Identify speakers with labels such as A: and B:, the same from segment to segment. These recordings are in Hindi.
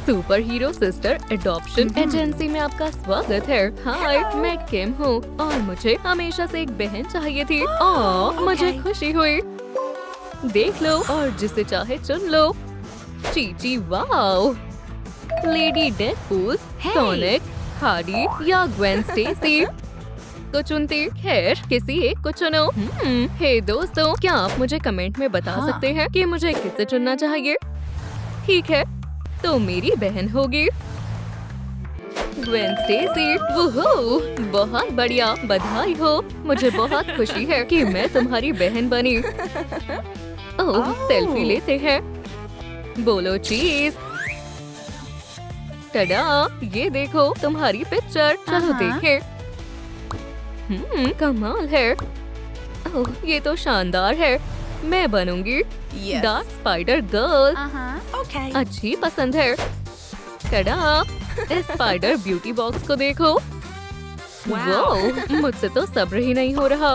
A: Super hero sister adoption agency में आपका स्वागत है। हाय, मैं किम हूँ और मुझे हमेशा से एक बहन चाहिए थी। मुझे खुशी हुई। देख लो और जिसे चाहे चुन लो। Chichi wow, lady Deadpool, sonic, Hardy या ग्वेन स्टेसी को चुनती। खैर, किसी एक को चुनो। हे दोस्तों, क्या आप मुझे कमेंट में बता सकते हैं कि मुझे किसे चुनना चाहिए? ठीक है, तो मेरी बहन होगी ग्वेन स्टेसी। वुहू, बहुत बढ़िया, बधाई हो। मुझे बहुत खुशी है कि मैं तुम्हारी बहन बनी। ओह, सेल्फी लेते हैं। बोलो चीज। टडा, ये देखो तुम्हारी पिक्चर। चलो देखें। कमाल है। ओह, ये तो शानदार है। मैं बनूंगी डार्क स्पाइडर गर्ल। अच्छी पसंद है। टडा, इस स्पाइडर ब्यूटी बॉक्स को देखो। वाओ, मुझसे तो सब्र ही नहीं हो रहा।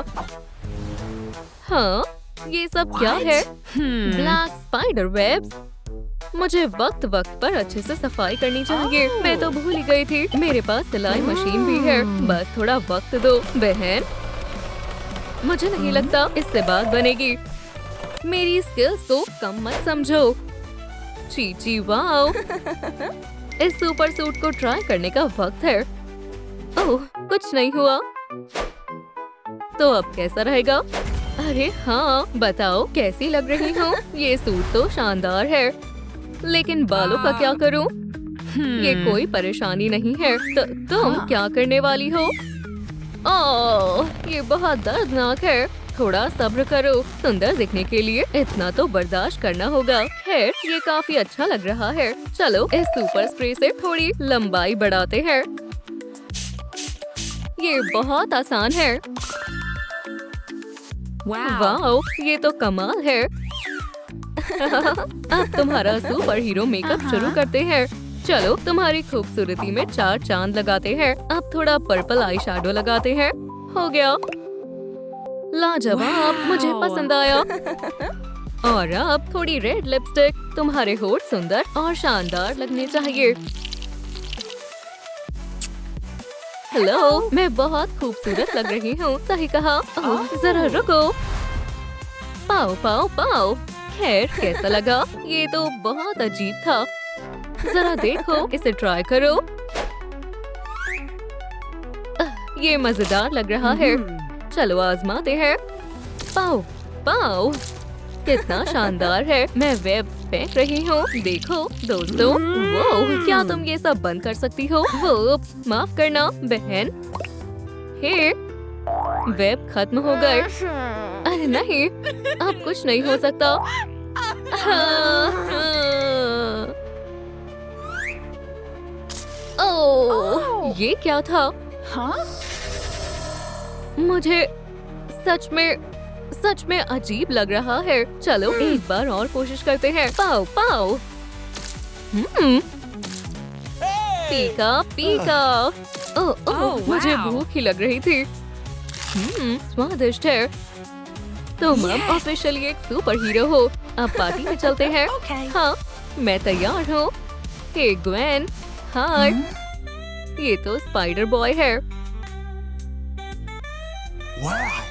A: हाँ, ये सब क्या है? Black spider webs. मुझे वक्त वक्त पर अच्छे से सफाई करनी चाहिए। मैं तो भूल ही गई थी। मेरे पास सिलाई मशीन भी है। बस थोड़ा वक्त दो बहन। मुझे नहीं लगता इससे बात बनेगी। मेरी स्किल्स को कम मत समझो। चीची वाओ, इस सुपर सूट को ट्राई करने का वक्त है। ओह, कुछ नहीं हुआ। तो अब कैसा रहेगा? अरे हाँ, बताओ कैसी लग रही हूँ? ये सूट तो शानदार है, लेकिन बालों का क्या करूं? ये कोई परेशानी नहीं है। तुम क्या करने वाली हो? ओह, ये बहुत दर्दनाक है। थोड़ा सब्र करो। सुंदर दिखने के लिए इतना तो बर्दाश्त करना होगा। खैर, ये काफी अच्छा लग रहा है। चलो इस सुपर स्प्रे से थोड़ी लंबाई बढ़ाते हैं। ये बहुत आसान है। वाओ, ये तो कमाल है। अब तुम्हारा सुपर हीरो मेकअप शुरू करते हैं। चलो तुम्हारी खूबसूरती में 4 चांद लगाते हैं। अब थोड़ा पर्पल आई शैडो लगाते हैं। हो गया। लाजवाब, मुझे पसंद आया। और अब थोड़ी रेड लिपस्टिक। तुम्हारे होठ सुंदर और शानदार लगने चाहिए। हेलो, मैं बहुत खूबसूरत लग रही हूँ। सही कहा। ओह, जरा रुको। पाओ पाओ पाओ। खैर, कैसा लगा? ये तो बहुत अजीब था। जरा देखो, इसे ट्राई करो। ये मजेदार लग रहा है। चलो आजमाते हैं। पाओ पाओ, कितना शानदार है। मैं वेब फेंक रही हूँ। देखो दोस्तों। वो, क्या तुम ये सब बंद कर सकती हो? वो, माफ करना बहन। हे, वेब खत्म हो गए। अरे नहीं, अब कुछ नहीं हो सकता। ओह, ये क्या था? मुझे सच में अजीब लग रहा है। चलो एक बार और कोशिश करते हैं। पाओ पाओ। पीका पीका। ओह, मुझे भूख ही लग रही थी। स्वादिष्ट है। तुम अब ऑफिशियली एक सुपर हीरो हो। अब पार्टी में चलते हैं। हाँ, मैं तैयार हूँ। हे ग्वेन, हाय। ये तो स्पाइडर बॉय है।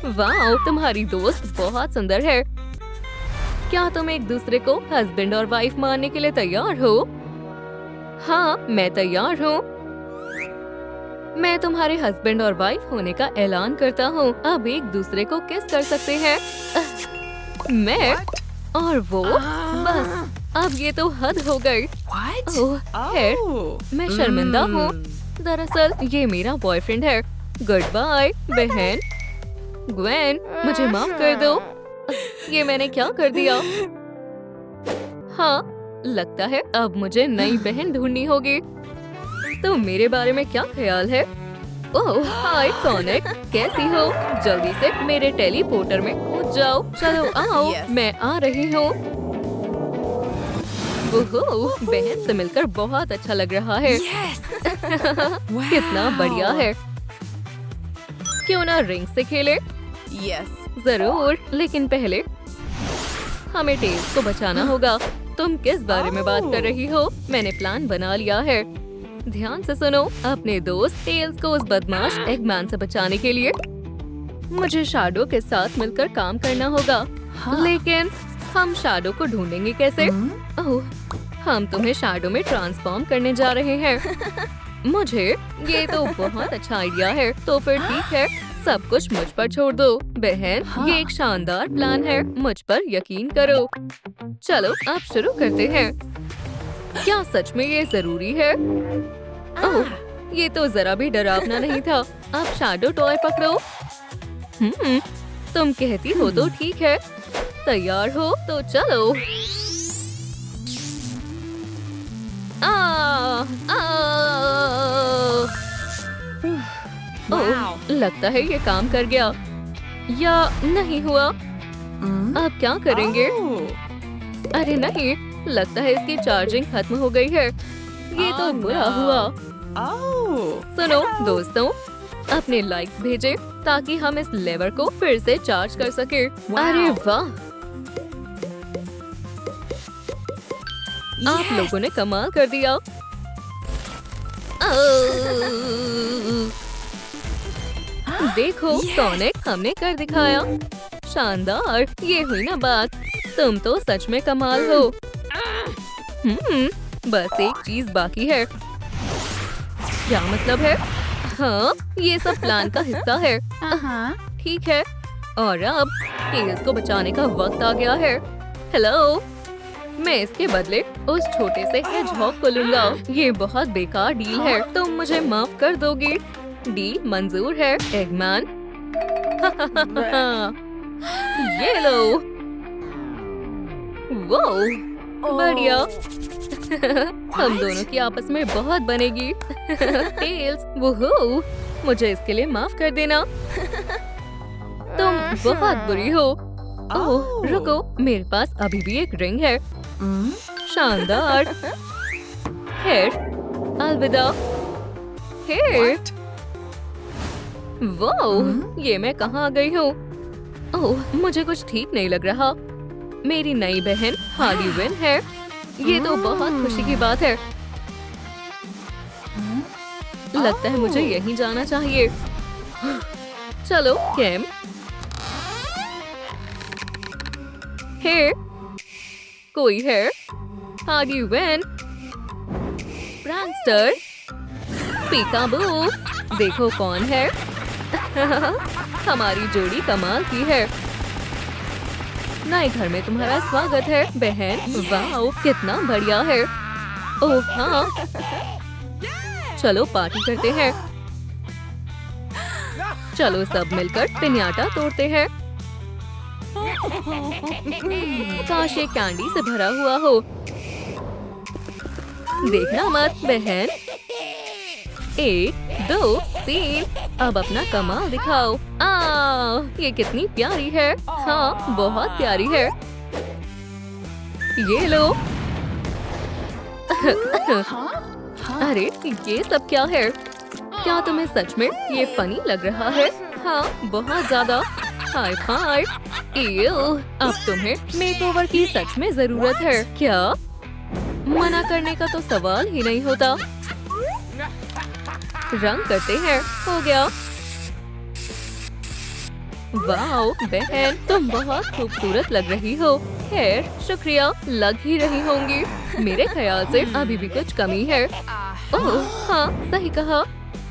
A: वाओ, तुम्हारी दोस्त बहुत सुंदर है। क्या तुम एक दूसरे को हस्बैंड और वाइफ मानने के लिए तैयार हो? हाँ, मैं तैयार हूँ। मैं तुम्हारे हस्बैंड और वाइफ होने का ऐलान करता हूँ। अब एक दूसरे को किस कर सकते हैं। मैं और वो। बस, अब ये तो हद हो गई। ओह, खैर, मैं शर्मिंदा हूँ। दरअसल ये मेरा बॉयफ्रेंड है। गुड बाय बहन। ग्वेन, मुझे माफ कर दो। ये मैंने क्या कर दिया? हाँ, लगता है अब मुझे नई बहन ढूंढनी होगी। तो मेरे बारे में क्या ख्याल है? ओह, हाय सोनिक, कैसी हो? जल्दी से मेरे टेलीपोर्टर में कूद जाओ। चलो आओ, मैं आ रही हूँ। ओह, बहन से मिलकर बहुत अच्छा लग रहा है। कितना बढ़िया है। क्यों ना रिंग से खेले? जरूर, लेकिन पहले हमें टेल्स को बचाना होगा। तुम किस बारे में बात कर रही हो? मैंने प्लान बना लिया है। ध्यान से सुनो, अपने दोस्त टेल्स को उस बदमाश एगमैन से बचाने के लिए मुझे शैडो के साथ मिलकर काम करना होगा। लेकिन हम शैडो को ढूंढेंगे कैसे? ओह, हम तुम्हें शैडो में ट्रांसफॉर्म करने जा रहे हैं। मुझे ये तो बहुत अच्छा आइडिया है। तो फिर ठीक है, सब कुछ मुझ पर छोड़ दो। बहन, ये एक शानदार प्लान है, मुझ पर यकीन करो। चलो अब शुरू करते हैं। क्या सच में ये जरूरी है? ओह, ये तो जरा भी डरावना नहीं था। अब शैडो टॉय पकड़ो। तुम कहती हो तो ठीक है। तैयार हो तो चलो। ओह, लगता है ये काम कर गया या नहीं हुआ। अब क्या करेंगे? अरे नहीं, लगता है इसकी चार्जिंग खत्म हो गई है। ये तो बुरा हुआ। सुनो दोस्तों, अपने लाइक्स भेजें ताकि हम इस लेवर को फिर से चार्ज कर सके। अरे वाह, आप लोगों ने कमाल कर दिया। देखो सोनिक, हमने कर दिखाया। शानदार, ये हुई ना बात। तुम तो सच में कमाल हो। बस एक चीज बाकी है। क्या मतलब है? हाँ, ये सब प्लान का हिस्सा है। ठीक है, और अब टेल्स को बचाने का वक्त आ गया है। हेलो, मैं इसके बदले उस छोटे से हेजहॉग को लूंगा। ये बहुत बेकार डील है, तुम मुझे माफ कर दोगी? डील मंजूर है एगमैन। ये लो। वो बढ़िया। हम दोनों की आपस में बहुत बनेगी। टेल्स, वोहो, मुझे इसके लिए माफ कर देना। तुम बहुत बुरी हो। ओह, रुको, मेरे पास अभी भी एक रिंग है। शानदार। हेयर, अलविदा। हेयर, वाह, ये मैं कहाँ आ गई हूँ? ओह, मुझे कुछ ठीक नहीं लग रहा। मेरी नई बहन हार्डी विन है। ये तो बहुत खुशी की बात है। लगता है मुझे यहीं जाना चाहिए। चलो कैम। है कोई है? हार्डी विन, प्रैंकस्टर, पीकाबू, देखो कौन है। हमारी जोड़ी कमाल की है। नए घर में तुम्हारा स्वागत है बहन। वाओ, कितना बढ़िया है। ओह हाँ, चलो पार्टी करते हैं। चलो सब मिलकर पिन्याटा तोड़ते हैं। काश ये कैंडी से भरा हुआ हो। देखना मत बहन। 1, 2, 3, अब अपना कमाल दिखाओ। ये कितनी प्यारी है। हाँ, बहुत प्यारी है। ये लो। अरे ये सब क्या है? क्या तुम्हें सच में ये फनी लग रहा है? हाँ, बहुत ज्यादा। हाय हाय। अब तुम्हें मेकओवर की सच में जरूरत है क्या? मना करने का तो सवाल ही नहीं होता। रंग करते हैं। हो गया। वाओ बहन, तुम बहुत खूबसूरत लग रही हो। खैर, शुक्रिया, लग ही रही होंगी। मेरे ख्याल से अभी भी कुछ कमी है। ओह हाँ, सही कहा।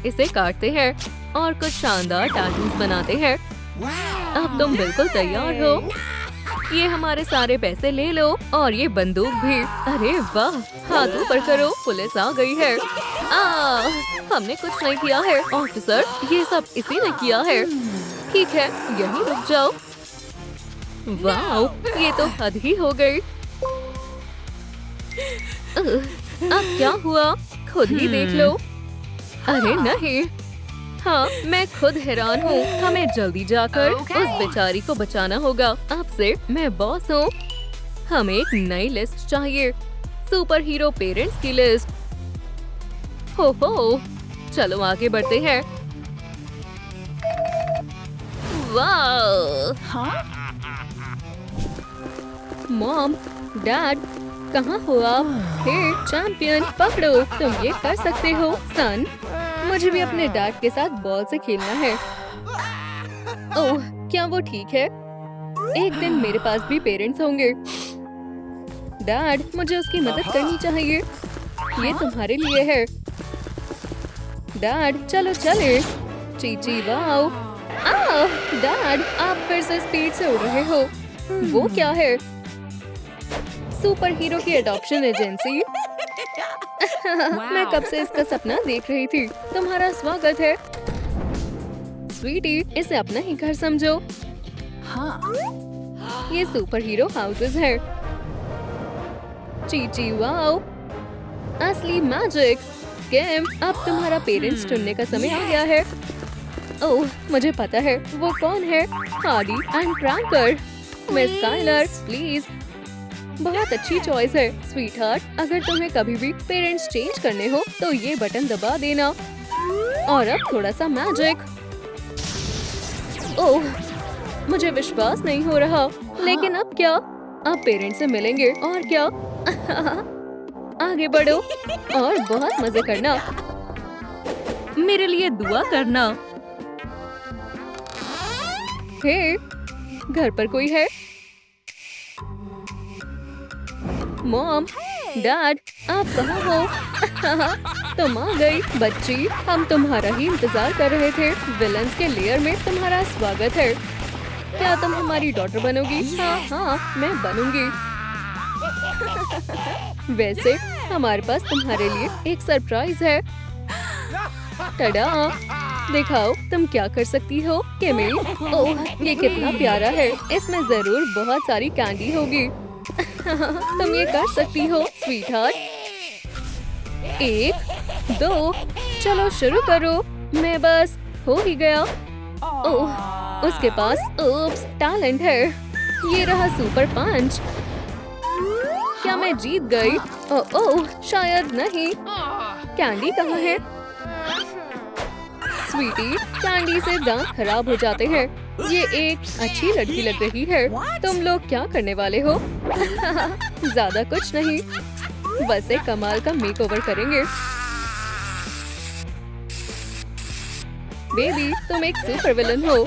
A: इसे काटते हैं और कुछ शानदार टैटूज बनाते हैं। अब तुम बिल्कुल तैयार हो। ये हमारे सारे पैसे ले लो और ये बंदूक भी। अरे वाह, हाथ ऊपर करो, पुलिस आ गई है। हमने कुछ नहीं किया है ऑफिसर, ये सब इसी ने किया है। ठीक है, यहीं रुक जाओ। वाओ, ये तो हद ही हो गई। अब क्या हुआ? खुद ही देख लो। अरे नहीं, हाँ, मैं खुद हैरान हूँ। हमें जल्दी जाकर उस बेचारी को बचाना होगा। अब से मैं बॉस हूँ। हमें एक नई लिस्ट चाहिए, सुपर हीरो पेरेंट्स की लिस्ट। हो, चलो आगे बढ़ते हैं। वाह, मॉम, डैड, कहाँ हो आप? हे चैंपियन, पकड़ो, तुम ये कर सकते हो। सन, मुझे भी अपने डैड के साथ बॉल से खेलना है। ओह, क्या वो ठीक है? एक दिन मेरे पास भी पेरेंट्स होंगे। डैड, मुझे उसकी मदद करनी चाहिए। ये तुम्हारे लिए है। डैड, चलो चले। चीची वाओ। डैड, आप फिर से स्पीड से उड़ रहे हो। वो क्या है? सुपर हीरो की अडॉप्शन एजेंसी। मैं कब से इसका सपना देख रही थी। तुम्हारा स्वागत है। स्वीटी, इसे अपना ही घर समझो। हाँ। ये सुपर हीरो हाउसेस है। चीची वाओ, असली मैजिक। केम, अब तुम्हारा पेरेंट्स चुनने का समय आ गया है। ओह, मुझे पता है वो कौन है। Hardy and Pranker. Miss Skyler, please. बहुत अच्छी चॉइस है स्वीटहार्ट। अगर तुम्हें कभी भी पेरेंट्स चेंज करने हो तो ये बटन दबा देना। और अब थोड़ा सा मैजिक। ओह, मुझे विश्वास नहीं हो रहा। लेकिन अब क्या? अब पेरेंट्स से मिलेंगे और क्या? आगे बढ़ो और बहुत मजे करना। मेरे लिए दुआ करना। हे, घर पर कोई है? मॉम, डैड, आप कहाँ हो? तुम आ गई बच्ची। हम तुम्हारा ही इंतजार कर रहे थे। विलन्स के लेयर में तुम्हारा स्वागत है। क्या तुम हमारी डॉटर बनोगी? हाँ हाँ, मैं बनूंगी। वैसे हमारे पास तुम्हारे लिए एक सरप्राइज है। टडा, दिखाओ तुम क्या कर सकती हो। केमी, ओह, ये कितना प्यारा है। इसमें जरूर बहुत सारी कैंडी होगी। तुम ये कर सकती हो स्वीटहार्ट। 1, 2, चलो शुरू करो। मैं बस हो ही गया। ओह, उसके पास ओप्स टैलेंट है। ये रहा सुपर पंच। क्या मैं जीत गई? ओह, शायद नहीं। कैंडी कहाँ है? स्वीटी, कैंडी से दांत खराब हो जाते हैं। ये एक अच्छी लड़की लग रही है। तुम लोग क्या करने वाले हो? ज्यादा कुछ नहीं, बस एक कमाल का मेकओवर करेंगे। बेबी, तुम एक सुपर विलन हो।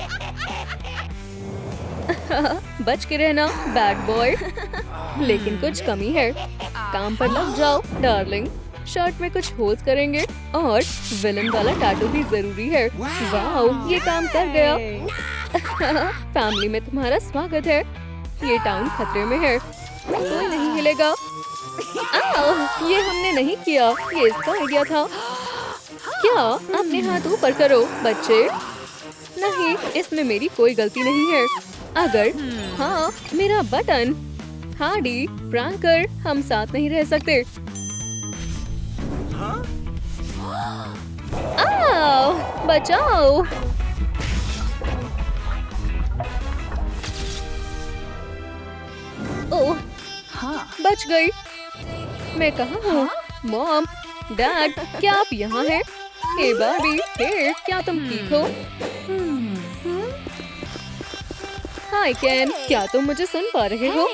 A: बच के रहना बैड बॉय। लेकिन कुछ कमी है। काम पर लग जाओ डार्लिंग। शर्ट में कुछ होल्स करेंगे और विलन वाला टैटू भी जरूरी है। वाओ, ये काम कर गया। फैमिली में तुम्हारा स्वागत है। ये टाउन खतरे में है। कोई नहीं हिलेगा। ये हमने नहीं किया। ये इसका आइडिया था। क्या? अपने हाथ ऊपर करो बच्चे। नहीं, इसमें मेरी कोई गलती नहीं है। अगर हाँ, मेरा बटन। हार्डी, प्रैंकर, हम साथ नहीं रह सकते। आओ, बचाओ। ओह, बच गई। मैं कहाँ हूँ? मॉम, डैड, क्या आप यहाँ हैं? हे बार्बी, हे, क्या तुम ठीक हो? हाय केन, क्या तुम मुझे सुन पा रहे हो?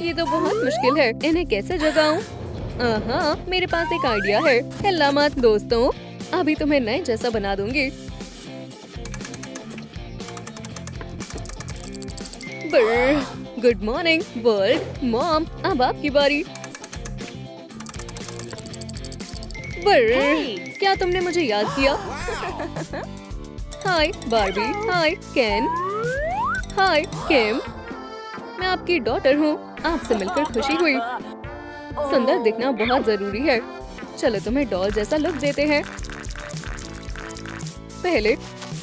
A: ये तो बहुत मुश्किल है। इन्हें कैसे जगाऊं? हाँ, मेरे पास एक आइडिया है। हिल्ला मत दोस्तों, अभी तुम्हें नए जैसा बना दूंगी। Good morning world. मॉम, अब आपकी बारी। क्या तुमने मुझे याद किया? हाय बार्बी, हाय केन, हाय किम। मैं आपकी डॉटर हूँ। आपसे मिलकर खुशी हुई। सुंदर दिखना बहुत जरूरी है। चलो तुम्हें डॉल जैसा लुक देते हैं। पहले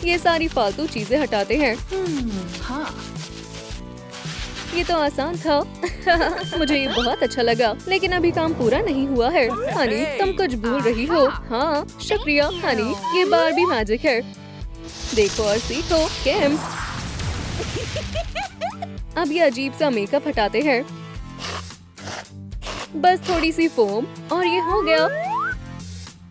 A: ये सारी फालतू चीजें हटाते हैं। हाँ, ये तो आसान था। मुझे ये बहुत अच्छा लगा, लेकिन अभी काम पूरा नहीं हुआ है। हनी, तुम कुछ भूल रही हो। हाँ, शुक्रिया हनी, ये बार्बी मैजिक है। देखो और सीखो किम। अब ये अजीब सा मेकअप हटाते हैं। बस थोड़ी सी फोम और ये हो गया।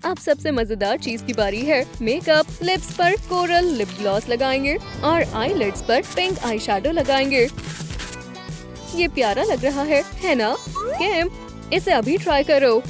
A: अब सबसे मजेदार चीज की बारी है। मेकअप। लिप्स पर कोरल लिप ग्लॉस लगाएंगे और आईलिड्स पर पिंक आई शैडो लगाएंगे। ये प्यारा लग रहा है ना? किम, इसे अभी ट्राई करो।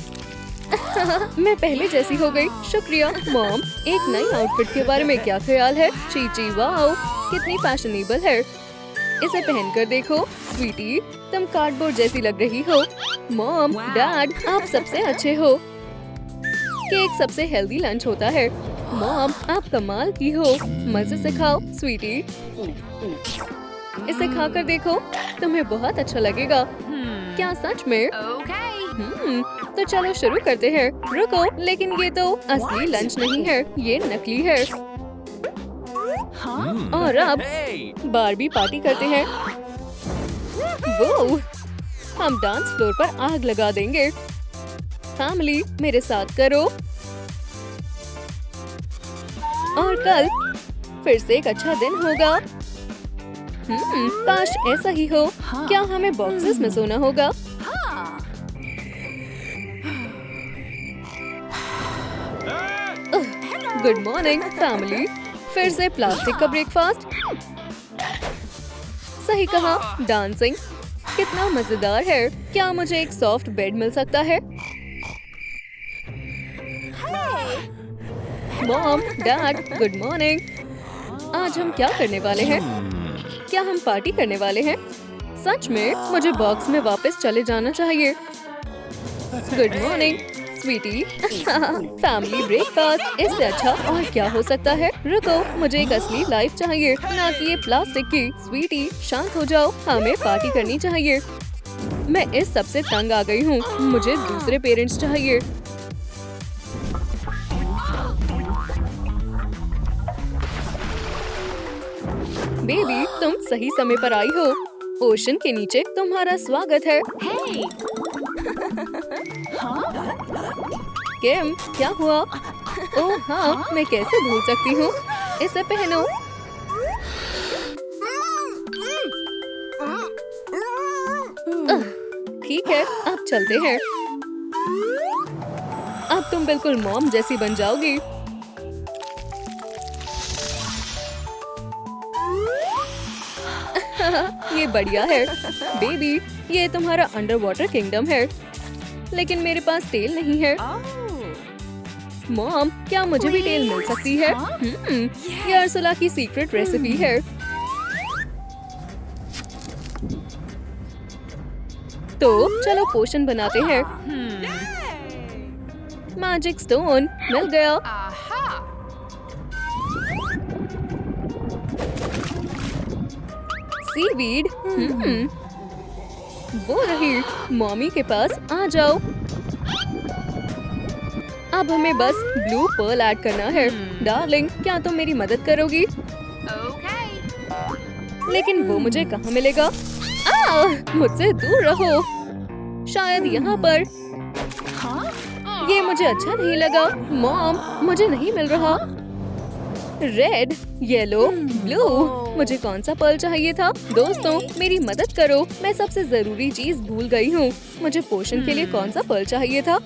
A: मैं पहले जैसी हो गई। शुक्रिया मॉम। एक नई आउटफिट के बारे में क्या ख्याल है? चीची वाओ, कितनी फैशनेबल है। इसे पहनकर देखो। स्वीटी, तुम कार्डबोर्ड जैसी लग रही हो। मॉम, डैड, आप सबसे अच्छे हो। केक सबसे हेल्दी लंच होता है। मॉम, आप कमाल की हो। मजे से खाओ स्वीटी। इसे खाकर देखो, तुम्हें बहुत अच्छा लगेगा। क्या सच में? तो चलो शुरू करते हैं। रुको, लेकिन ये तो असली लंच नहीं है, ये नकली है। और अब बारबी पार्टी करते हैं। वो, हम डांस फ्लोर पर आग लगा देंगे। फैमिली, मेरे साथ करो। और कल फिर से एक अच्छा दिन होगा। काश ऐसा ही हो। क्या हमें बॉक्सेस में सोना होगा? Good morning family. फिर से प्लास्टिक का ब्रेकफास्ट। सही कहा, डांसिंग कितना मजेदार है। क्या मुझे एक सॉफ्ट बेड मिल सकता है? Mom, dad, good morning. आज हम क्या करने वाले हैं? क्या हम पार्टी करने वाले हैं? सच में मुझे बॉक्स में वापस चले जाना चाहिए। Good morning sweetie. Family breakfast, इससे अच्छा और क्या हो सकता है? रुको, मुझे एक असली लाइफ चाहिए, ना कि ये प्लास्टिक की। स्वीटी, शांत हो जाओ, हमें पार्टी करनी चाहिए। मैं इस सब से तंग आ गई हूँ। मुझे दूसरे पेरेंट्स चाहिए। बेबी, तुम सही समय पर आई हो। ओशन के नीचे तुम्हारा स्वागत है। किम, क्या हुआ? ओह हाँ, मैं कैसे भूल सकती हूँ। इसे पहनो। ठीक है, अब चलते हैं। अब तुम बिल्कुल मॉम जैसी बन जाओगी। ये बढ़िया है। बेबी, ये तुम्हारा अंडर वाटर किंगडम है, लेकिन मेरे पास टेल नहीं है। मॉम, क्या मुझे भी टेल मिल सकती है? ये अर्सुला की सीक्रेट रेसिपी है। तो चलो पोशन बनाते हैं। मैजिक स्टोन मिल गया। सीवीड, वो रही। मॉमी के पास आ जाओ। अब हमें बस ब्लू पर्ल ऐड करना है। डार्लिंग, क्या तुम मेरी मदद करोगी? लेकिन वो मुझे कहाँ मिलेगा? मुझसे दूर रहो। शायद यहाँ पर। ये मुझे अच्छा नहीं लगा। मॉम, मुझे नहीं मिल रहा। Red, yellow, blue. मुझे कौन सा पर्ल चाहिए था? दोस्तों, मेरी मदद करो। मैं सबसे जरूरी चीज भूल गई हूँ। मुझे पोशन के लिए कौन सा पर्ल चाहिए था?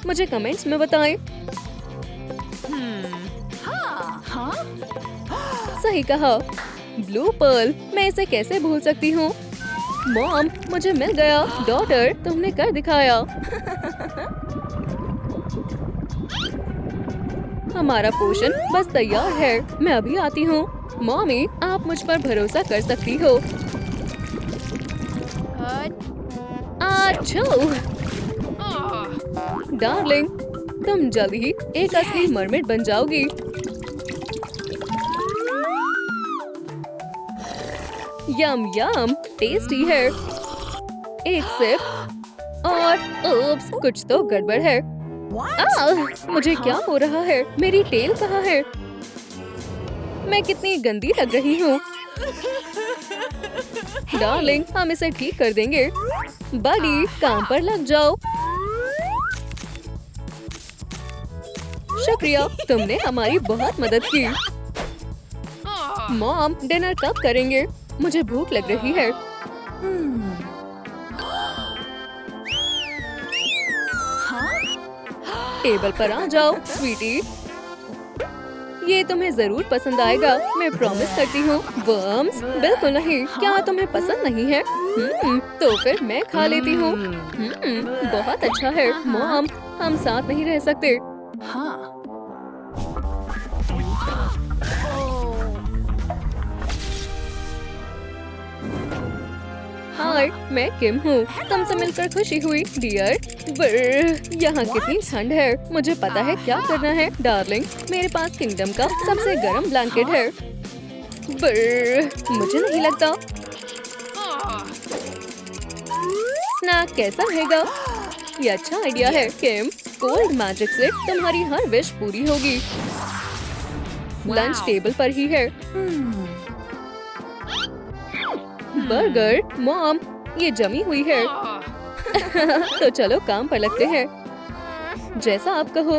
A: मुझे कमेंट्स में बताएं। सही कहा, ब्लू पर्ल। मैं इसे कैसे भूल सकती हूँ? मॉम, मुझे मिल गया। डॉटर, तुमने कर दिखाया। हमारा पोशन बस तैयार है। मैं अभी आती हूँ। मॉमी, आप मुझ पर भरोसा कर सकती हो। आच्छू! डार्लिंग, तुम जल्द ही एक असली मरमेड बन जाओगी। यम यम, टेस्टी है। एक सिप और ओप्स, कुछ तो गड़बड़ है। मुझे क्या हो रहा है? मेरी टेल कहाँ है? मैं कितनी गंदी लग रही हूँ। डार्लिंग, हम इसे ठीक कर देंगे। बड़ी, काम पर लग जाओ। शुक्रिया, तुमने हमारी बहुत मदद की। मॉम, डिनर कब करेंगे? मुझे भूख लग रही है। टेबल पर आ जाओ स्वीटी। ये तुम्हें जरूर पसंद आएगा, मैं प्रॉमिस करती हूँ। वर्म्स? बिल्कुल नहीं। क्या तुम्हें पसंद नहीं है? तो फिर मैं खा लेती हूँ। बहुत अच्छा है। मॉम, हम साथ नहीं रह सकते। हाय, मैं किम हूँ। तुमसे मिलकर खुशी हुई डियर। यहाँ कितनी ठंड है। मुझे पता है क्या करना है डार्लिंग। मेरे पास किंगडम का सबसे गर्म ब्लैंकेट है। मुझे नहीं लगता। स्नैक कैसा रहेगा? ये अच्छा आइडिया है किम। कोल्ड मैजिक से तुम्हारी हर विश पूरी होगी। लंच टेबल पर ही है। बर्गर? मॉम, ये जमी हुई है। तो चलो काम पर लगते हैं। जैसा आप कहो।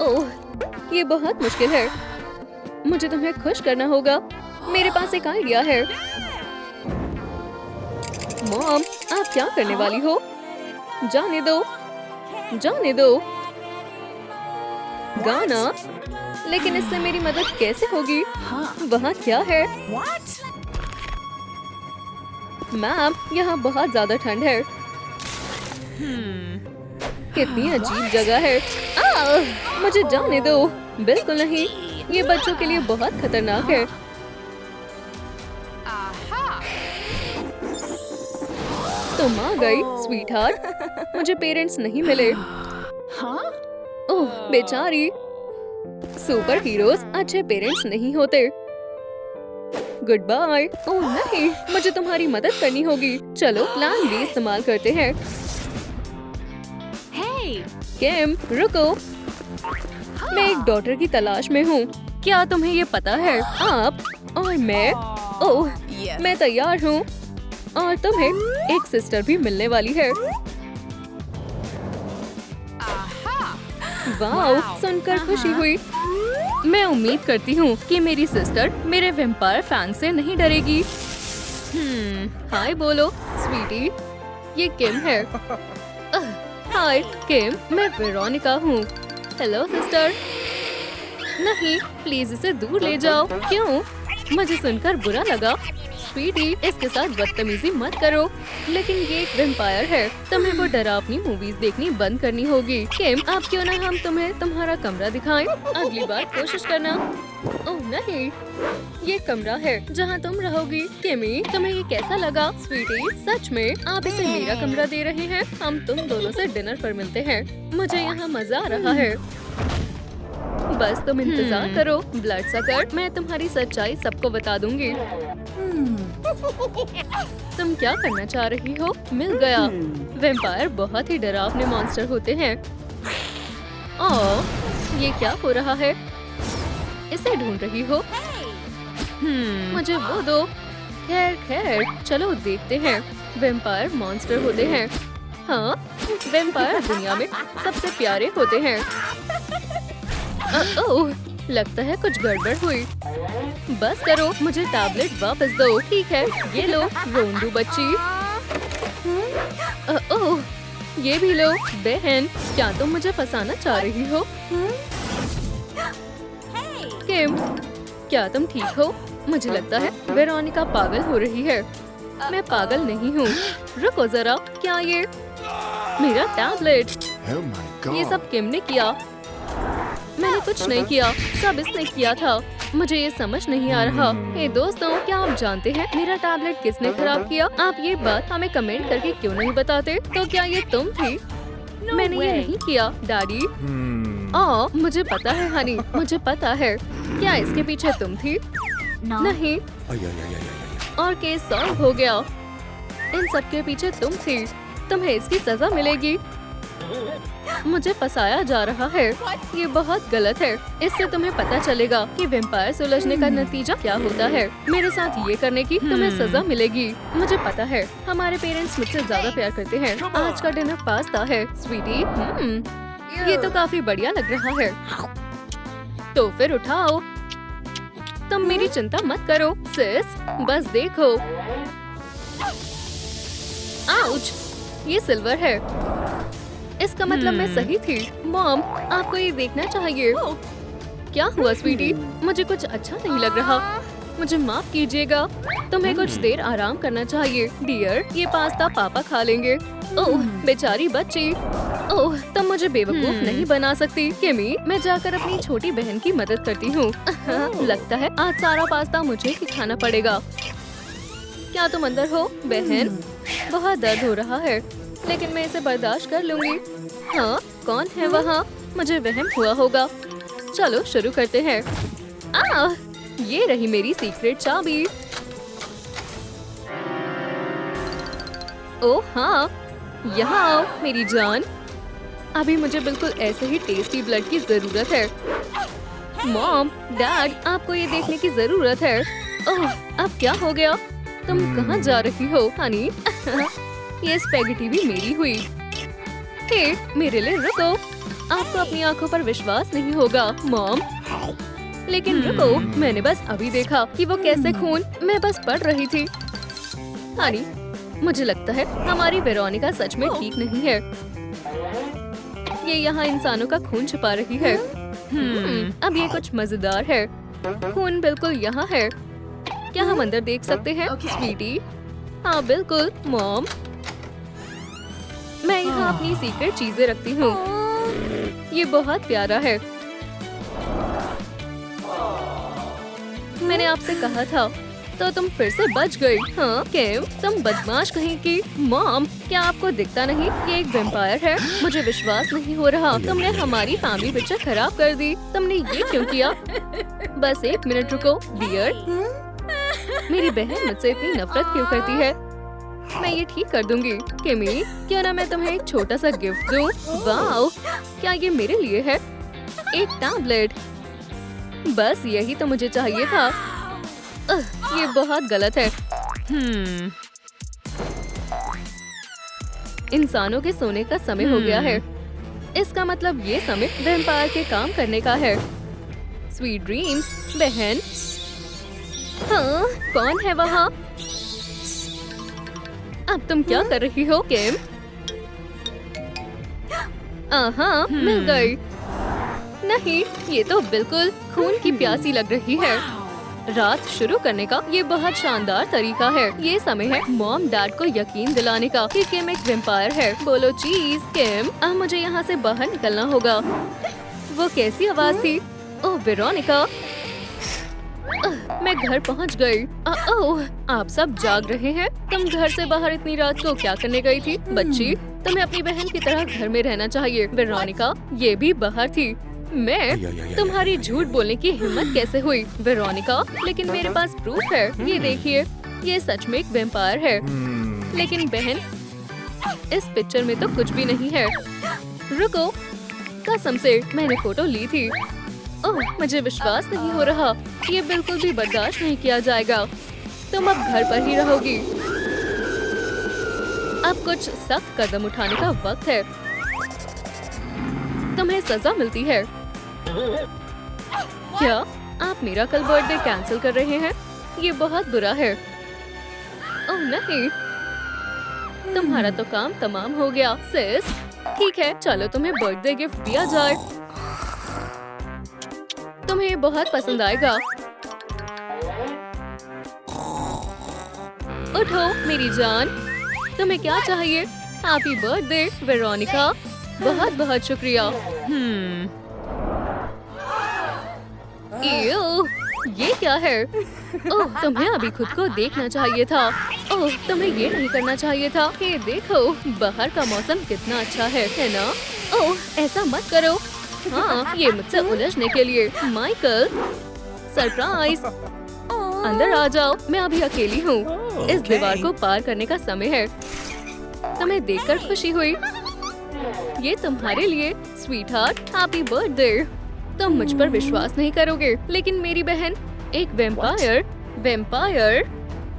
A: ओह, ये बहुत मुश्किल है। मुझे तुम्हें खुश करना होगा। मेरे पास एक आइडिया है। मॉम, आप क्या करने वाली हो? जाने दो, जाने दो। गाना? लेकिन इससे मेरी मदद कैसे होगी? वहाँ क्या है? मैम, यहाँ बहुत ज्यादा ठंड है। कितनी अजीब जगह है। मुझे जाने दो। बिल्कुल नहीं, ये बच्चों के लिए बहुत खतरनाक है। तुम आ गई स्वीटहार्ट। मुझे पेरेंट्स नहीं मिले। ओह बेचारी। सुपर हीरोज अच्छे पेरेंट्स नहीं होते। Good bye. ओह नहीं, मुझे तुम्हारी मदद करनी होगी। चलो प्लान बी इस्तेमाल करते हैं। किम, रुको। मैं एक डॉटर की तलाश में हूँ। क्या तुम्हें ये पता है? आप और मैं? ओह, मैं तैयार हूँ। और तुम्हें एक सिस्टर भी मिलने वाली है। वाओ, सुनकर खुशी हुई। मैं उम्मीद करती हूँ कि मेरी सिस्टर मेरे वैम्पायर फैन से नहीं डरेगी। हाय बोलो स्वीटी, ये किम है। हाय किम, मैं वेरोनिका हूँ। Hello sister. नहीं, प्लीज इसे दूर ले जाओ। क्यों? मुझे सुनकर बुरा लगा। स्वीटी, इसके साथ बदतमीजी मत करो। लेकिन ये एक वैम्पायर है। तुम्हें वो डरावनी मूवीज देखनी बंद करनी होगी। किम, आप क्यों ना हम तुम्हें तुम्हारा कमरा दिखाएं? अगली बार कोशिश करना। ओह नहीं, ये कमरा है जहाँ तुम रहोगी। किमी, तुम्हें ये कैसा लगा? स्वीटी, सच में आप इसे मेरा कमरा दे रहे हैं? हम तुम दोनों से डिनर पर मिलते हैं। मुझे यहाँ मजा आ रहा है। बस तुम इंतजार करो ब्लड सकर। मैं तुम्हारी सच्चाई सबको बता दूंगी। तुम क्या करना चाह रही हो? मिल गया। वैम्पायर बहुत ही डरावने मॉन्स्टर होते हैं। ओह, ये क्या हो रहा है? इसे ढूंढ रही हो? मुझे वो दो। खैर खैर, चलो देखते हैं। वैम्पायर मॉन्स्टर होते हैं। हाँ, वैम्पायर दुनिया में सबसे प्यारे होते हैं। ओह, लगता है कुछ गड़बड़ हुई। बस करो, मुझे टैबलेट वापस दो। ठीक है, ये लो रोंदू बच्ची। ओह, ये भी लो। बहन, क्या तुम मुझे फंसाना चाह रही हो? किम, क्या तुम ठीक हो? मुझे लगता है वेरोनिका पागल हो रही है। मैं पागल नहीं हूँ। रुको जरा, क्या ये मेरा टैबलेट? ये सब किम ने किया। मैंने कुछ नहीं किया, सब इसने किया था। मुझे ये समझ नहीं आ रहा। हे दोस्तों, क्या आप जानते हैं मेरा टैबलेट किसने खराब किया? आप ये बात हमें कमेंट करके क्यों नहीं बताते? तो क्या ये तुम थी? मैंने ये नहीं किया डैडी। मुझे पता है हनी, मुझे पता है। क्या इसके पीछे तुम थी? नहीं। और केस सॉल्व हो गया। इन सब के पीछे तुम थी। तुम्हें इसकी सजा मिलेगी। मुझे फंसाया जा रहा है। ये बहुत गलत है। इससे तुम्हें पता चलेगा कि वैम्पायर सुलझने का नतीजा क्या होता है। मेरे साथ ये करने की तुम्हें सजा मिलेगी। मुझे पता है हमारे पेरेंट्स मुझसे ज्यादा प्यार करते हैं। आज का डिनर पास्ता है स्वीटी। ये तो काफी बढ़िया लग रहा है। तो फिर उठाओ। तुम मेरी चिंता मत करो सिस, बस देखो। आउच, ये सिल्वर है। इसका मतलब मैं सही थी। मॉम, आपको ये देखना चाहिए। क्या हुआ स्वीटी? मुझे कुछ अच्छा नहीं लग रहा। मुझे माफ कीजिएगा। तुम्हें कुछ देर आराम करना चाहिए। डियर, ये पास्ता पापा खा लेंगे। ओह, बेचारी बच्ची। ओह, तुम मुझे बेवकूफ नहीं बना सकती। किमी, मैं जाकर अपनी छोटी बहन की मदद करती हूँ। लगता है आज सारा पास्ता मुझे ही खाना पड़ेगा। क्या तुम अंदर हो बहन? बहुत दर्द हो रहा है, लेकिन मैं इसे बर्दाश्त कर लूंगी। हाँ, कौन है वहाँ? मुझे वहम हुआ होगा। चलो शुरू करते हैं। ये रही मेरी सीक्रेट चाबी। ओह हाँ, यहाँ आओ मेरी जान। अभी मुझे बिल्कुल ऐसे ही टेस्टी ब्लड की जरूरत है। मॉम, डैड, आपको ये देखने की जरूरत है। ओह, अब क्या हो गया? तुम कहाँ जा रही हो हनी? ये स्पैगेटी भी मेरी हुई। हे, मेरे लिए रुको। आपको अपनी आंखों पर विश्वास नहीं होगा मॉम। लेकिन रुको, मैंने बस अभी देखा कि वो कैसे खून। मैं बस पढ़ रही थी। हनी, मुझे लगता है हमारी वेरोनिका सच में ठीक नहीं है। ये यहाँ इंसानों का खून छुपा रही है। अब ये कुछ मजेदार है। खून बिल्कुल यहाँ है। क्या हम अंदर देख सकते हैं स्वीटी? हाँ बिल्कुल मॉम। मैं यहाँ अपनी सीक्रेट चीजें रखती हूँ। ये बहुत प्यारा है। मैंने आपसे कहा था, तो तुम फिर से बच गई। हाँ किम, तुम बदमाश कहीं की। मॉम, क्या आपको दिखता नहीं ये एक वैम्पायर है? मुझे विश्वास नहीं हो रहा। तुमने हमारी फैमिली पिक्चर खराब कर दी। तुमने ये क्यों किया? बस एक मिनट रुको डियर। मेरी बहन मुझसे इतनी नफरत क्यों करती है? मैं ये ठीक कर दूंगी। किमी, क्यों ना मैं तुम्हें एक छोटा सा गिफ्ट दूं? वाओ, क्या ये मेरे लिए है? एक टैबलेट। बस यही तो मुझे चाहिए था। ये बहुत गलत है। इंसानों के सोने का समय हो गया है। इसका मतलब ये समय वैम्पायर के काम करने का है। स्वीट ड्रीम्स बहन। हाँ, कौन है वहाँ? अब तुम क्या कर रही हो किम? हाँ, मिल गई। नहीं, ये तो बिल्कुल खून की प्यासी लग रही है। रात शुरू करने का ये बहुत शानदार तरीका है। ये समय है मॉम डैड को यकीन दिलाने का कि किम एक वैम्पायर है। बोलो चीज किम। अब मुझे यहाँ से बाहर निकलना होगा। वो कैसी आवाज थी? ओह वेरोनिका। मैं घर पहुँच गई। ओह, आप सब जाग रहे हैं? तुम घर से बाहर इतनी रात को क्या करने गई थी? बच्ची, तुम्हें अपनी बहन की तरह घर में रहना चाहिए। वेरोनिका ये भी बाहर थी। मैं? तुम्हारी झूठ बोलने की हिम्मत कैसे हुई वेरोनिका? लेकिन मेरे पास प्रूफ है। ये देखिए, ये सच में एक वैम्पायर है। लेकिन बहन, इस पिक्चर में तो कुछ भी नहीं है। रुको, कसम से मैंने फोटो ली थी। ओह, मुझे विश्वास नहीं हो रहा। ये बिल्कुल भी बर्दाश्त नहीं किया जाएगा। तुम अब घर पर ही रहोगी। अब कुछ सख्त कदम उठाने का वक्त है। तुम्हें सजा मिलती है। क्या आप मेरा कल बर्थडे कैंसिल कर रहे हैं? ये बहुत बुरा है। ओह नहीं, तुम्हारा तो काम तमाम हो गया सिस। ठीक है, चलो तुम्हें बर्थडे गिफ्ट दिया जाए। तुम्हें ये बहुत पसंद आएगा। उठो मेरी जान, तुम्हें क्या चाहिए? Happy birthday Veronica. बहुत बहुत शुक्रिया। ये क्या है? ओह, तुम्हें अभी खुद को देखना चाहिए था। ओह, तुम्हें ये नहीं करना चाहिए था। ये देखो, बाहर का मौसम कितना अच्छा है ना? ओह, ऐसा मत करो। हाँ, ये मुझसे उलझने के लिए। Michael, surprise. अंदर आ जाओ, मैं अभी अकेली हूँ। इस दीवार को पार करने का समय है। तुम्हें देखकर खुशी हुई। ये तुम्हारे लिए स्वीटहार्ट, हैप्पी बर्थडे। तुम मुझ पर विश्वास नहीं करोगे, लेकिन मेरी बहन एक वैम्पायर। वैम्पायर?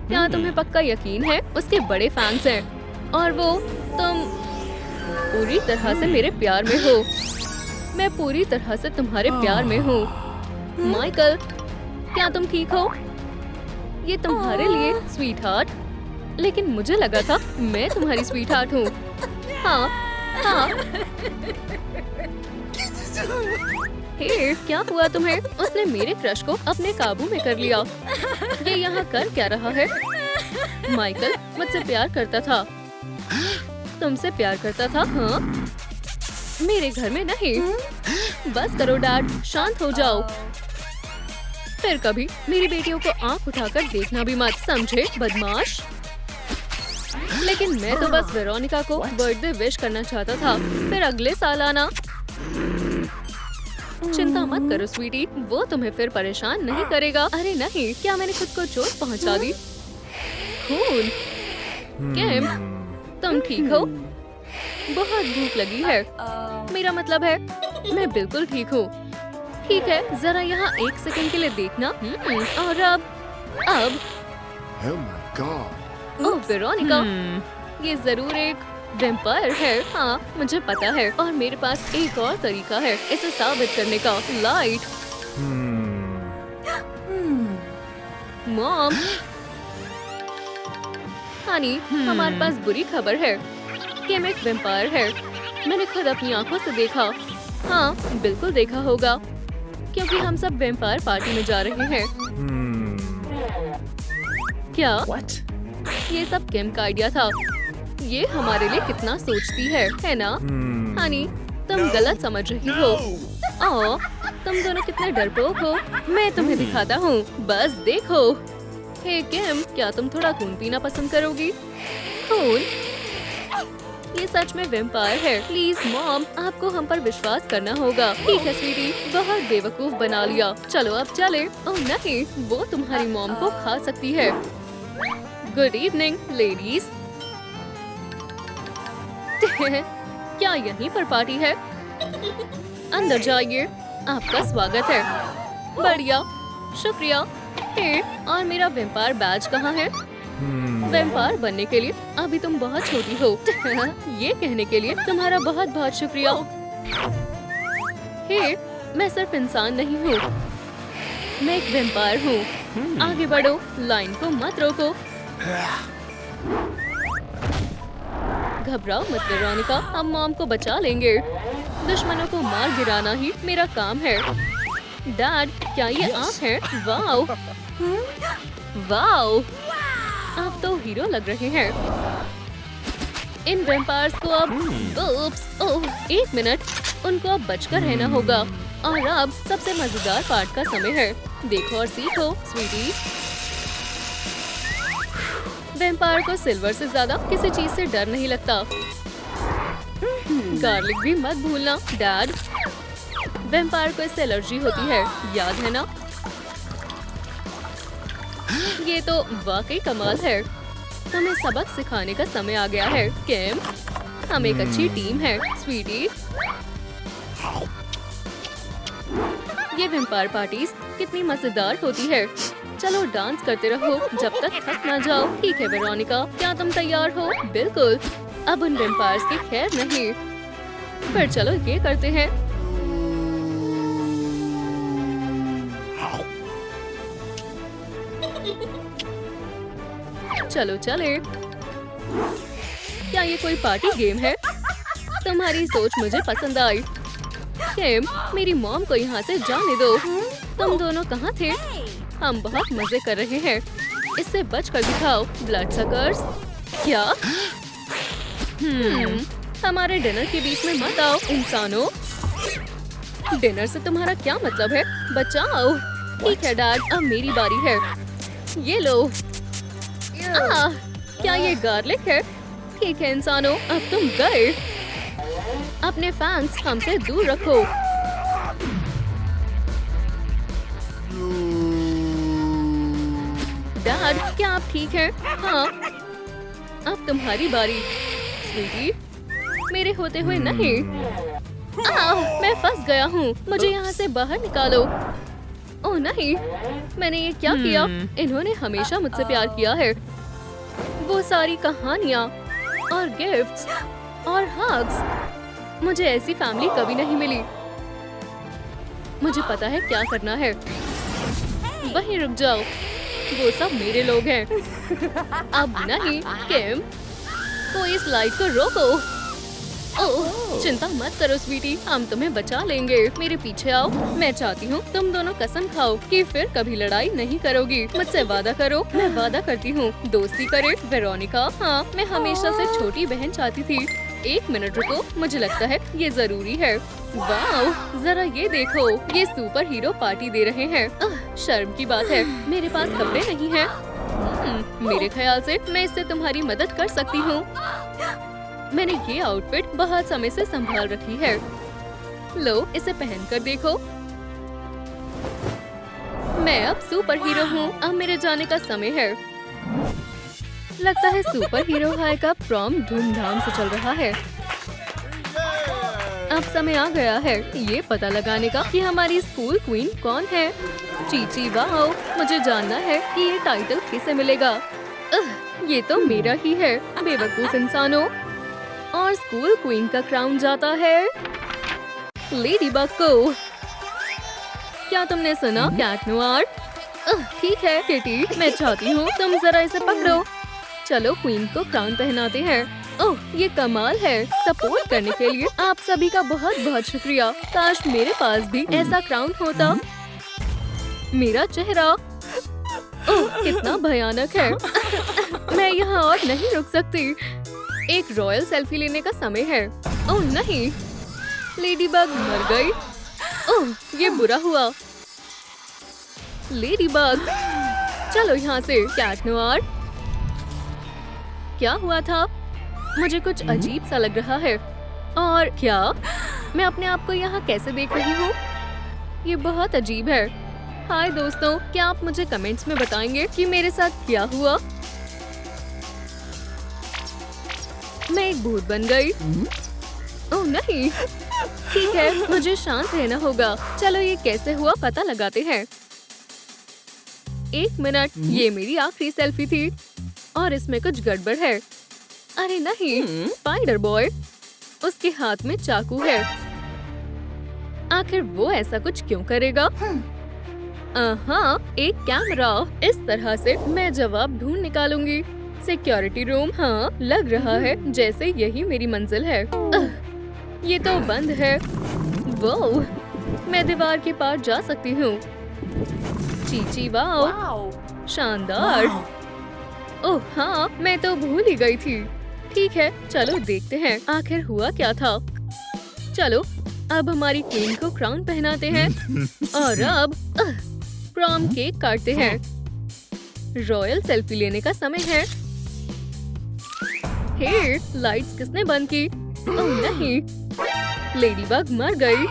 A: क्या तुम्हें पक्का यकीन है? उसके बड़े फैंस हैं और वो तुम पूरी तरह से मेरे प्यार में हो। मैं पूरी तरह से तुम्हारे प्यार में हूँ। माइकल, क्या तुम ठीक हो? ये तुम्हारे लिए स्वीटहार्ट। लेकिन मुझे लगा था मैं तुम्हारी स्वीटहार्ट हूँ। हाँ, हाँ। हे, क्या हुआ तुम्हें? उसने मेरे क्रश को अपने काबू में कर लिया। ये यहाँ कर क्या रहा है? माइकल मुझसे प्यार करता था। तुमसे प्यार करता था? हाँ? मेरे घर में नहीं। बस करो डैड, शांत हो जाओ। फिर कभी मेरी बेटियों को आंख उठाकर देखना भी मत, समझे बदमाश। लेकिन मैं तो बस वेरोनिका को बर्थडे विश करना चाहता था। फिर अगले साल आना। चिंता मत करो स्वीटी, वो तुम्हें फिर परेशान नहीं करेगा। अरे नहीं, क्या मैंने खुद को चोट पहुंचा दी? खून? किम, तुम ठीक हो? बहुत भूख लगी है। मेरा मतलब है मैं बिल्कुल ठीक हूँ। ठीक है, जरा यहाँ 1 सेकंड के लिए देखना। और अब
B: Oh my God.
A: Oh Veronica, ये जरूर एक वैम्पायर है। हाँ, मुझे पता है। और मेरे पास एक और तरीका है इसे साबित करने का। लाइट। मॉम, हनी, हमारे पास बुरी खबर है। किम एक वैम्पायर है। मैंने खुद अपनी आंखों से देखा। हाँ, बिल्कुल देखा होगा, क्योंकि हम सब वैम्पायर पार्टी में जा रहे हैं। क्या?
B: What?
A: ये सब किम का आइडिया था। ये हमारे लिए कितना सोचती है ना? हनी, तुम गलत समझ रही हो। ओह, तुम दोनों कितने डरपोक हो। मैं तुम्हें दिखाता हूँ, बस देखो। हे किम, क्या तुम थोड़ा खून पीना पसंद करोगी? खून? ये सच में वैम्पायर है। प्लीज मॉम, आपको हम पर विश्वास करना होगा। ठीक है स्वीटी, बहुत बेवकूफ बना लिया। चलो अब चले। ओह नहीं, वो तुम्हारी मॉम को खा सकती है। Good evening ladies. क्या यहीं पर पार्टी है? अंदर जाइए, आपका स्वागत है। बढ़िया, शुक्रिया। हे, और मेरा वैम्पायर बैज कहाँ है? वैम्पायर बनने के लिए अभी तुम बहुत छोटी हो। ये कहने के लिए तुम्हारा बहुत बहुत शुक्रिया। हे, मैं सिर्फ इंसान नहीं हूँ, मैं एक वैम्पायर हूँ। आगे बढ़ो, लाइन को मत रोको। घबराओ मत वेरोनिका, हम मॉम को बचा लेंगे। दुश्मनों को मार गिराना ही मेरा काम है। डैड, क्या ये आँख है? वाओ, वाओ, आप तो हीरो लग रहे हैं। इन वैम्पायर्स को अब ओह, 1 मिनट, उनको अब बचकर रहना होगा। और अब सबसे मजेदार पार्ट का समय है। देखो और सीखो स्वीटी। वैम्पायर को सिल्वर से ज्यादा किसी चीज से डर नहीं लगता। गार्लिक भी मत भूलना डैड। वैम्पायर को इससे एलर्जी होती है, याद है ना? ये तो वाकई कमाल है। हमें सबक सिखाने का समय आ गया है। किम, हम एक अच्छी टीम है स्वीटी। ये वैम्पायर पार्टीज कितनी मजेदार होती है। चलो डांस करते रहो जब तक थक ना जाओ। ठीक है वेरोनिका, क्या तुम तैयार हो? बिल्कुल। अब उन वैम्पायर्स की खैर नहीं। फिर चलो ये करते हैं। चलो चले। क्या ये कोई पार्टी गेम है? तुम्हारी सोच मुझे पसंद आई। किम, मेरी मॉम को यहाँ से जाने दो। तुम दोनों कहाँ थे? हम बहुत मजे कर रहे हैं। इससे बच कर दिखाओ ब्लड सकर्स। क्या? हमारे डिनर के बीच में मत आओ इंसानों। डिनर से तुम्हारा क्या मतलब है? बचाओ। ठीक है डैड, अब मेरी बारी है। ये लो। क्या ये गार्लिक है? ठीक है इंसानों, अब तुम गए। अपने फैंस हमसे दूर रखो। डैड, क्या आप ठीक हैं? हाँ, अब तुम्हारी बारी। स्वीटी, मेरे होते हुए नहीं। मैं फंस गया हूँ, मुझे यहाँ से बाहर निकालो। ओह नहीं, मैंने ये क्या किया? इन्होंने हमेशा मुझसे प्यार किया है। वो सारी कहानियाँ और गिफ्ट्स और हग्स, मुझे ऐसी फैमिली कभी नहीं मिली। मुझे पता है क्या करना है। वहीं रुक जाओ, वो सब मेरे लोग हैं। अब नहीं किम, कोई इस लाइट को रोको। ओह, चिंता मत करो स्वीटी, हम तुम्हें बचा लेंगे। मेरे पीछे आओ। मैं चाहती हूँ तुम दोनों कसम खाओ कि फिर कभी लड़ाई नहीं करोगी। मुझसे वादा करो। मैं वादा करती हूँ। दोस्ती करे वेरोनिका। हाँ, मैं हमेशा से छोटी बहन चाहती थी। 1 मिनट रुको, मुझे लगता है ये जरूरी है। वाह, जरा ये देखो, ये सुपर हीरो पार्टी दे रहे हैं। शर्म की बात है, मेरे पास कपड़े नहीं हैं। मेरे ख्याल से मैं इससे तुम्हारी मदद कर सकती हूँ। मैंने ये आउटफिट बहुत समय से संभाल रखी है। लो, इसे पहनकर देखो। मैं अब सुपर हीरो हूँ। अब मेरे जाने का समय है। लगता है सुपर हीरो हाई का प्रॉम धूमधाम से चल रहा है। अब समय आ गया है ये पता लगाने का कि हमारी स्कूल क्वीन कौन है। चीची वाह, मुझे जानना है कि ये टाइटल किसे मिलेगा। ये तो मेरा ही है, बेवकूफ इंसानों। और स्कूल क्वीन का क्राउन जाता है लेडी बग को। क्या तुमने सुना कैट नोआर? ठीक है किटी, मैं चाहती हूँ तुम जरा इसे पकड़ो। चलो क्वीन को क्राउन पहनाते हैं। ओह, ये कमाल है। सपोर्ट करने के लिए आप सभी का बहुत बहुत शुक्रिया। काश मेरे पास भी ऐसा क्राउन होता। मेरा चेहरा, ओह कितना भयानक है। मैं यहाँ और नहीं रुक सकती। एक रॉयल सेल्फी लेने का समय है। ओह नहीं, लेडी बग मर गई। ओह, ये बुरा हुआ। लेडी बग, चलो यहाँ से। कैट नोआर, क्या हुआ था? मुझे कुछ अजीब सा लग रहा है। और क्या मैं अपने आप को यहाँ कैसे देख रही हूँ? ये बहुत अजीब है। हाय दोस्तों, क्या आप मुझे कमेंट्स में बताएंगे कि मेरे साथ क्या हुआ? मैं एक भूत बन गई। ओह नहीं, ठीक है, मुझे शांत रहना होगा। चलो ये कैसे हुआ पता लगाते हैं। 1 मिनट, ये मेरी आखिरी सेल्फी थी और इसमें कुछ गड़बड़ है। अरे नहीं, स्पाइडर बॉय, उसके हाथ में चाकू है। आखिर वो ऐसा कुछ क्यों करेगा? हाँ, एक कैमरा। इस तरह से मैं जवाब ढूंढ निकालूंगी। सिक्योरिटी रूम, हाँ लग रहा है जैसे यही मेरी मंजिल है। ये तो बंद है। वो, मैं दीवार के पार जा सकती हूँ। चीची वाओ, शानदार। ओह हाँ, मैं तो भूल ही गई थी। ठीक है, चलो देखते हैं आखिर हुआ क्या था। चलो, अब हमारी क्वीन को क्राउन पहनाते हैं और अब प्रॉम केक काटते हैं। रॉयल सेल्फी लेने का समय है। हे, लाइट्स किसने बंद की? ओह नहीं, लेडी बग मर गई।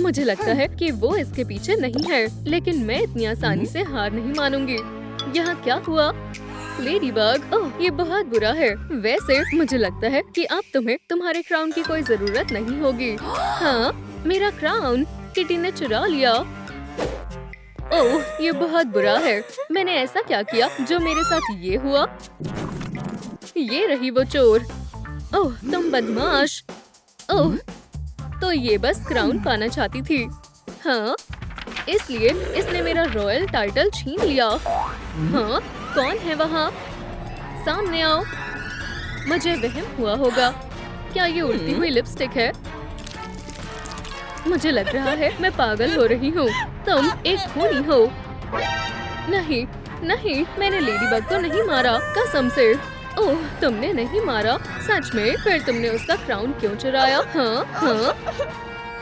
A: मुझे लगता है कि वो इसके पीछे नहीं है, लेकिन मैं इतनी आसानी से हार नहीं मानूंगी। यहाँ क्या हुआ? लेडी बग, ओह ये बहुत बुरा है। वैसे मुझे लगता है कि अब तुम्हें तुम्हारे क्राउन की कोई जरूरत नहीं होगी। हाँ, मेरा क्राउन किटी ने चुरा लिया। ओह ये बहुत बुरा है। मैंने ऐसा क्या किया जो मेरे साथ ये हुआ? ये रही वो चोर। ओह तुम बदमाश। ओह, तो ये बस क्राउन पाना चाहती थी। हाँ, इसलिए इसने मेरा रॉयल टाइटल छीन लिया। हाँ, कौन है वहाँ? सामने आओ। मुझे वहम हुआ होगा। क्या ये उड़ती हुई लिपस्टिक है? मुझे लग रहा है मैं पागल हो रही हूँ। तुम एक खूनी हो। नहीं, नहीं, मैंने लेडी बग को नहीं मारा, कसम से। ओह, तुमने नहीं मारा? सच में? फिर तुमने उसका क्राउन क्यों चुराया? हाँ, हाँ।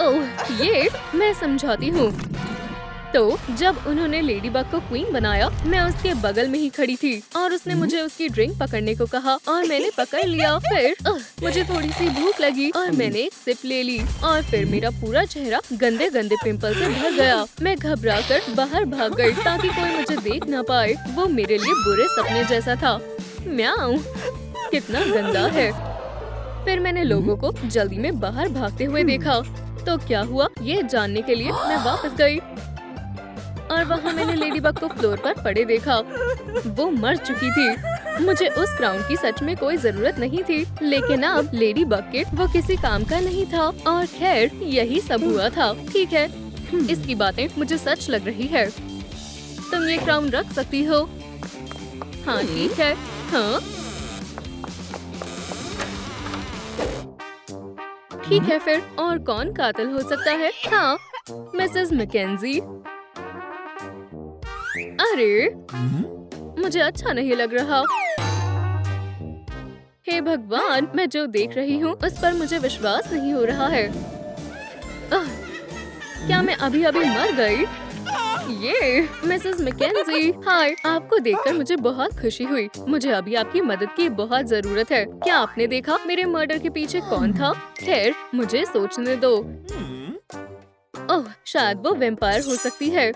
A: ओह, ये मैं समझाती हूँ। तो जब उन्होंने लेडी बग को क्वीन बनाया, मैं उसके बगल में ही खड़ी थी और उसने मुझे उसकी ड्रिंक पकड़ने को कहा और मैंने पकड़ लिया। फिर मुझे थोड़ी सी भूख लगी और मैंने एक सिप ले ली और फिर मेरा पूरा चेहरा गंदे गंदे पिंपल से भर गया। मैं घबरा कर बाहर भाग गई ताकि कोई मुझे देख न पाए। वो मेरे लिए बुरे सपने जैसा था। म्याऊ, कितना गंदा है। फिर मैंने लोगों को जल्दी में बाहर भागते हुए देखा। तो क्या हुआ ये जानने के लिए मैं वापस गई और वहाँ मैंने लेडी बग को फ्लोर पर पड़े देखा। वो मर चुकी थी। मुझे उस क्राउन की सच में कोई जरूरत नहीं थी, लेकिन अब लेडी बग के वो किसी काम का नहीं था। और खैर यही सब हुआ था। ठीक है, इसकी बातें मुझे सच लग रही है। तुम ये क्राउन रख सकती हो। हाँ ठीक है। हाँ ठीक है फिर, और कौन कातिल हो सकता है? हाँ, मिसेस मैकेंजी। अरे, मुझे अच्छा नहीं लग रहा। हे भगवान, मैं जो देख रही हूँ उस पर मुझे विश्वास नहीं हो रहा है। क्या मैं अभी अभी मर गई? ये मिसेस मैकेंजी, हाय। आपको देखकर मुझे बहुत खुशी हुई। मुझे अभी आपकी मदद की बहुत जरूरत है। क्या आपने देखा मेरे मर्डर के पीछे कौन था? खैर, मुझे सोचने दो। ओह, शायद वो वैम्पायर हो सकती है।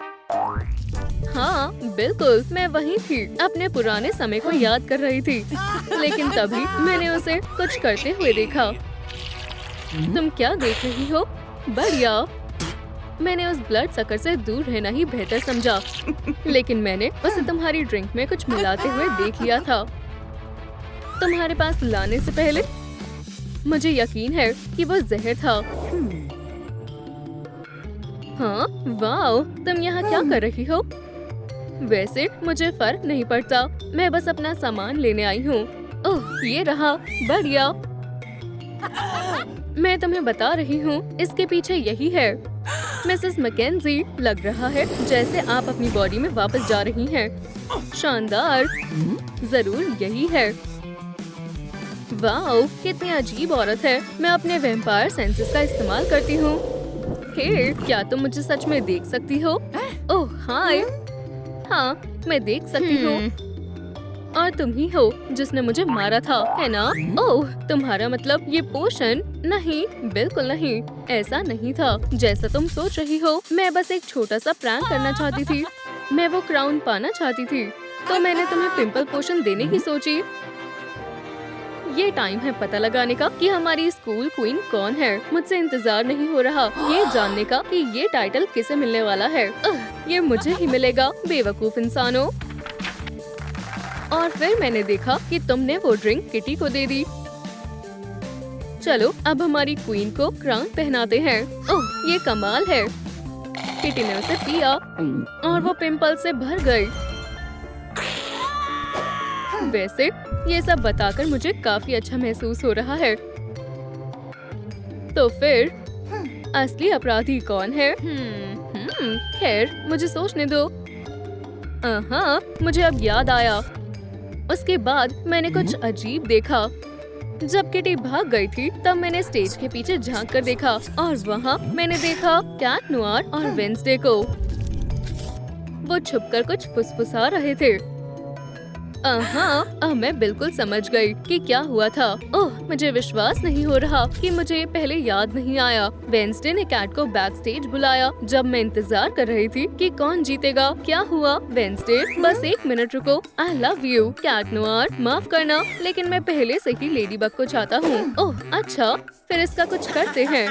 A: हाँ, बिल्कुल, मैं वहीं थी, अपने पुराने समय को याद कर रही थी। लेकिन तभी मैंने उसे कुछ करते हुए देखा। तुम क्या देख रही हो? बढ़िया। मैंने उस ब्लड सकर से दूर रहना ही बेहतर समझा, लेकिन मैंने उसे तुम्हारी ड्रिंक में कुछ मिलाते हुए देख लिया था। तुम्हारे पास लाने से पहले मुझे यकीन है कि वो जहर था। हाँ, वाओ, तुम यहाँ क्या कर रही हो? वैसे मुझे फर्क नहीं पड़ता, मैं बस अपना सामान लेने आई हूँ। ओह, ये रहा, बढ़िया। मैं तुम्हें बता रही हूँ, इसके पीछे यही है। मिसेस मैकेंजी, लग रहा है जैसे आप अपनी बॉडी में वापस जा रही हैं। शानदार, जरूर यही है। वाओ, कितनी अजीब औरत है। मैं अपने वैम्पायर सेंसेस का इस्तेमाल करती हूँ। हे, क्या तुम मुझे सच में देख सकती हो? ओह, हाय। हाँ, मैं देख सकती हूँ। और तुम ही हो जिसने मुझे मारा था, है ना? ओह, तुम्हारा मतलब ये पोशन? नहीं, बिल्कुल नहीं, ऐसा नहीं था जैसा तुम सोच रही हो। मैं बस एक छोटा सा प्रैंक करना चाहती थी। मैं वो क्राउन पाना चाहती थी, तो मैंने तुम्हें पिंपल पोशन देने की सोची। ये टाइम है पता लगाने का कि हमारी स्कूल क्वीन कौन है। मुझसे इंतजार नहीं हो रहा ये जानने का कि ये टाइटल किसे मिलने वाला है। ये मुझे ही मिलेगा, बेवकूफ इंसानों। और फिर मैंने देखा कि तुमने वो ड्रिंक किटी को दे दी। चलो, अब हमारी क्वीन को क्राउन पहनाते हैं। ओह, ये कमाल है। किटी ने उसे पिया और वो पिंपल से भर गई। वैसे ये सब बताकर मुझे काफी अच्छा महसूस हो रहा है। तो फिर असली अपराधी कौन है? खैर, मुझे सोचने दो। हाँ, मुझे अब याद आया। उसके बाद मैंने कुछ अजीब देखा। जब किटी भाग गई थी, तब मैंने स्टेज के पीछे झांक कर देखा और वहाँ मैंने देखा कैट नोयर और वेंसडे को। वो छुपकर कुछ फुसफुसा रहे थे। हाँ, अब मैं बिल्कुल समझ गई कि क्या हुआ था। ओह, मुझे विश्वास नहीं हो रहा कि मुझे ये पहले याद नहीं आया। वेंसडे ने कैट को बैक स्टेज बुलाया जब मैं इंतजार कर रही थी कि कौन जीतेगा। क्या हुआ? वेंसडे, बस एक मिनट रुको। I love you Cat Noir, माफ करना, लेकिन मैं पहले से ही लेडी बग को चाहता हूँ। ओह, अच्छा, फिर इसका कुछ करते हैं।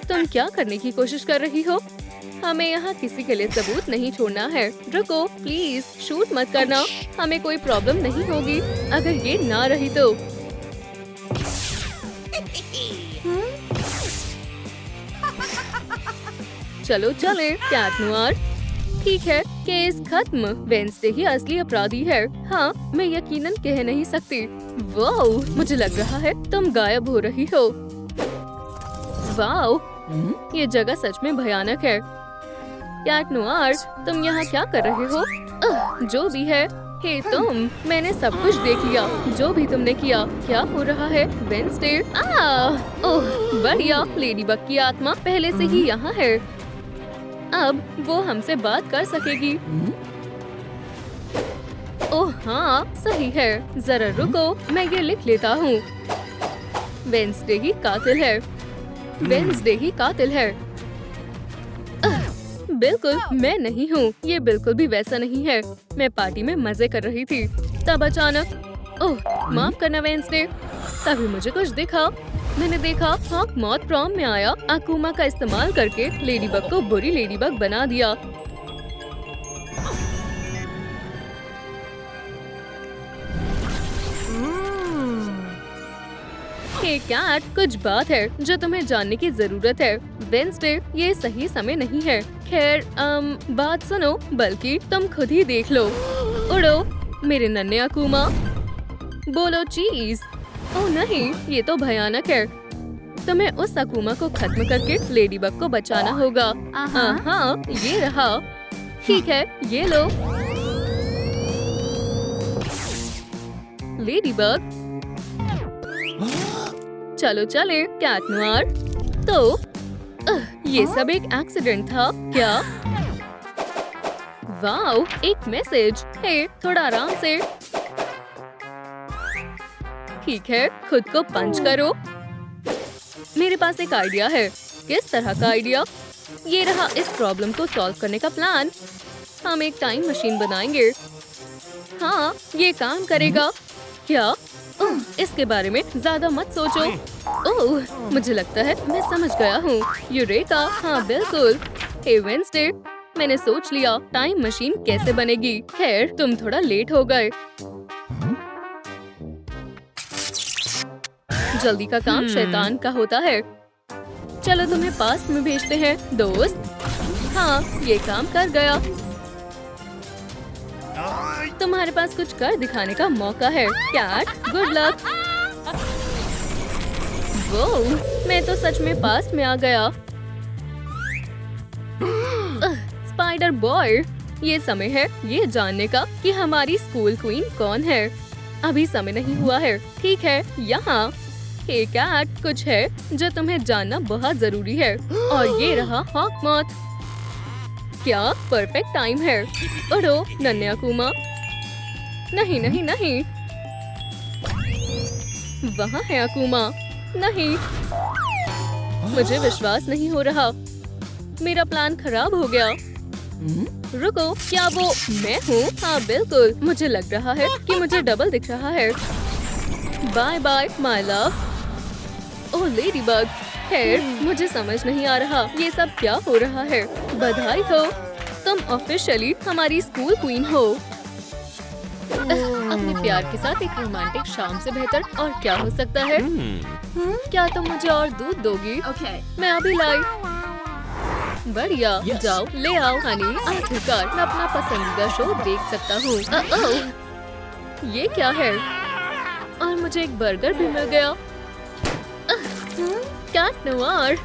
A: तुम क्या करने की कोशिश कर रही हो? हमें यहाँ किसी के लिए सबूत नहीं छोड़ना है। रुको, प्लीज शूट मत करना, हमें कोई प्रॉब्लम नहीं होगी अगर ये ना रही तो। चलो चले कैट नोयर। ठीक है, केस खत्म। वेंसडे ही असली अपराधी है। हाँ, मैं यकीनन कह नहीं सकती। वाओ, मुझे लग रहा है तुम गायब हो रही हो। वाओ, ये जगह सच में भयानक है। कैट नोयर, तुम यहाँ क्या कर रहे हो? जो भी है। हे तुम, मैंने सब कुछ देख लिया जो भी तुमने किया। क्या हो रहा है? वेंसडे, ओह बढ़िया, लेडी बग की आत्मा पहले से ही यहाँ है। अब वो हमसे बात कर सकेगी। ओह हाँ, सही है। जरा रुको, मैं ये लिख लेता हूँ। वेंसडे ही कातिल है। वेंसडे ही कातिल है। बिल्कुल मैं नहीं हूँ। ये बिल्कुल भी वैसा नहीं है। मैं पार्टी में मजे कर रही थी, तब अचानक, ओह माफ करना वेंसडे, तभी मुझे कुछ दिखा। मैंने देखा हॉक मॉथ प्रॉम में आया, अकुमा का इस्तेमाल करके लेडीबग को बुरी लेडीबग बना दिया। हे कैट, कुछ बात है जो तुम्हें जानने की जरूरत है। वेंसडे, ये सही समय नहीं है। खैर, बात सुनो, बल्कि तुम खुद ही देख लो। उड़ो मेरे नन्हे अकुमा, बोलो चीज। ओह नहीं, ये तो भयानक है। तुम्हें उस अकूमा को खत्म करके लेडीबग को बचाना होगा। हाँ, ये रहा। ठीक है, ये लो। लेडीबग, चलो चले कैट नोयर। तो ये सब एक एक्सीडेंट था क्या? वाओ, एक मैसेज। हे, थोड़ा आराम से। ठीक है, खुद को पंच करो। मेरे पास एक आइडिया है। किस तरह का आइडिया? ये रहा इस प्रॉब्लम को सॉल्व करने का प्लान। हम एक टाइम मशीन बनाएंगे। हाँ, ये काम करेगा। क्या? इसके बारे में ज्यादा मत सोचो। ओह, मुझे लगता है मैं समझ गया हूँ। यूरेका, हाँ बिल्कुल। हे वेडनेसडे, मैंने सोच लिया टाइम मशीन कैसे बनेगी। खैर, तुम थोड़ा लेट हो गए। जल्दी का काम शैतान का होता है। चलो तुम्हें पास में भेजते हैं दोस्त। हाँ, ये काम कर गया। तुम्हारे पास कुछ कर दिखाने का मौका है कैट। Good luck. वो, मैं तो सच में पास में आ गया। स्पाइडर बॉय, ये समय है ये जानने का कि हमारी स्कूल क्वीन कौन है। अभी समय नहीं हुआ है। ठीक है, यहाँ। हे कैट, कुछ है जो तुम्हें जानना बहुत जरूरी है। और ये रहा हॉक मॉथ। क्या परफेक्ट टाइम है। उड़ो नन्हे अकूमा। नहीं नहीं नहीं, वहाँ है अकूमा। नहीं, मुझे विश्वास नहीं हो रहा। मेरा प्लान खराब हो गया। रुको, क्या वो मैं हूँ? हाँ बिल्कुल, मुझे लग रहा है कि मुझे डबल दिख रहा है। Bye bye my love. Oh Ladybug, खैर मुझे समझ नहीं आ रहा ये सब क्या हो रहा है। बधाई हो, तुम ऑफिशियली हमारी स्कूल क्वीन हो। अपने प्यार के साथ एक रोमांटिक शाम से बेहतर और क्या हो सकता है? क्या तुम मुझे और दूध दोगी? मैं अभी लाई। बढ़िया, जाओ ले आओ हनी। आखिरकार मैं अपना पसंदीदा शो देख सकता हूँ। ये क्या है? और मुझे एक बर्गर भी मिल गया। कैट नोयर,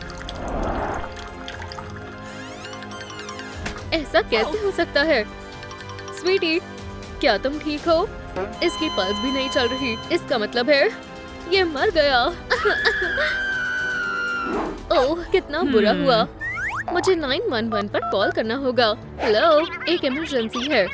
A: ऐसा कैसे हो सकता है? स्वीटी, क्या तुम ठीक हो? इसकी पल्स भी नहीं चल रही। इसका मतलब है ये मर गया। ओह, कितना बुरा हुआ। मुझे 911 पर कॉल करना होगा। हेलो, एक इमरजेंसी है।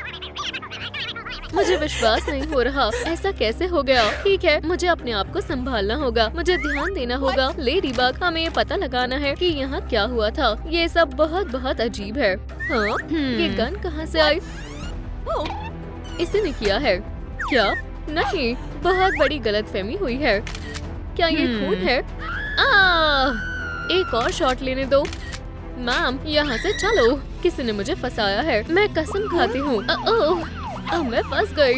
A: मुझे विश्वास नहीं हो रहा, ऐसा कैसे हो गया? ठीक है, मुझे अपने आप को संभालना होगा। मुझे ध्यान देना होगा। लेडीबग, हमें ये पता लगाना है कि यहाँ क्या हुआ था। ये सब बहुत बहुत अजीब है। हाँ, ये गन कहाँ से आई? इसी ने किया है क्या? नहीं, बहुत बड़ी गलतफहमी हुई है। क्या ये खून है? एक और शॉट लेने दो। मैम, यहाँ से चलो। किसी ने मुझे फंसाया है। मैं कसम खाती हूँ। मैं फंस गई।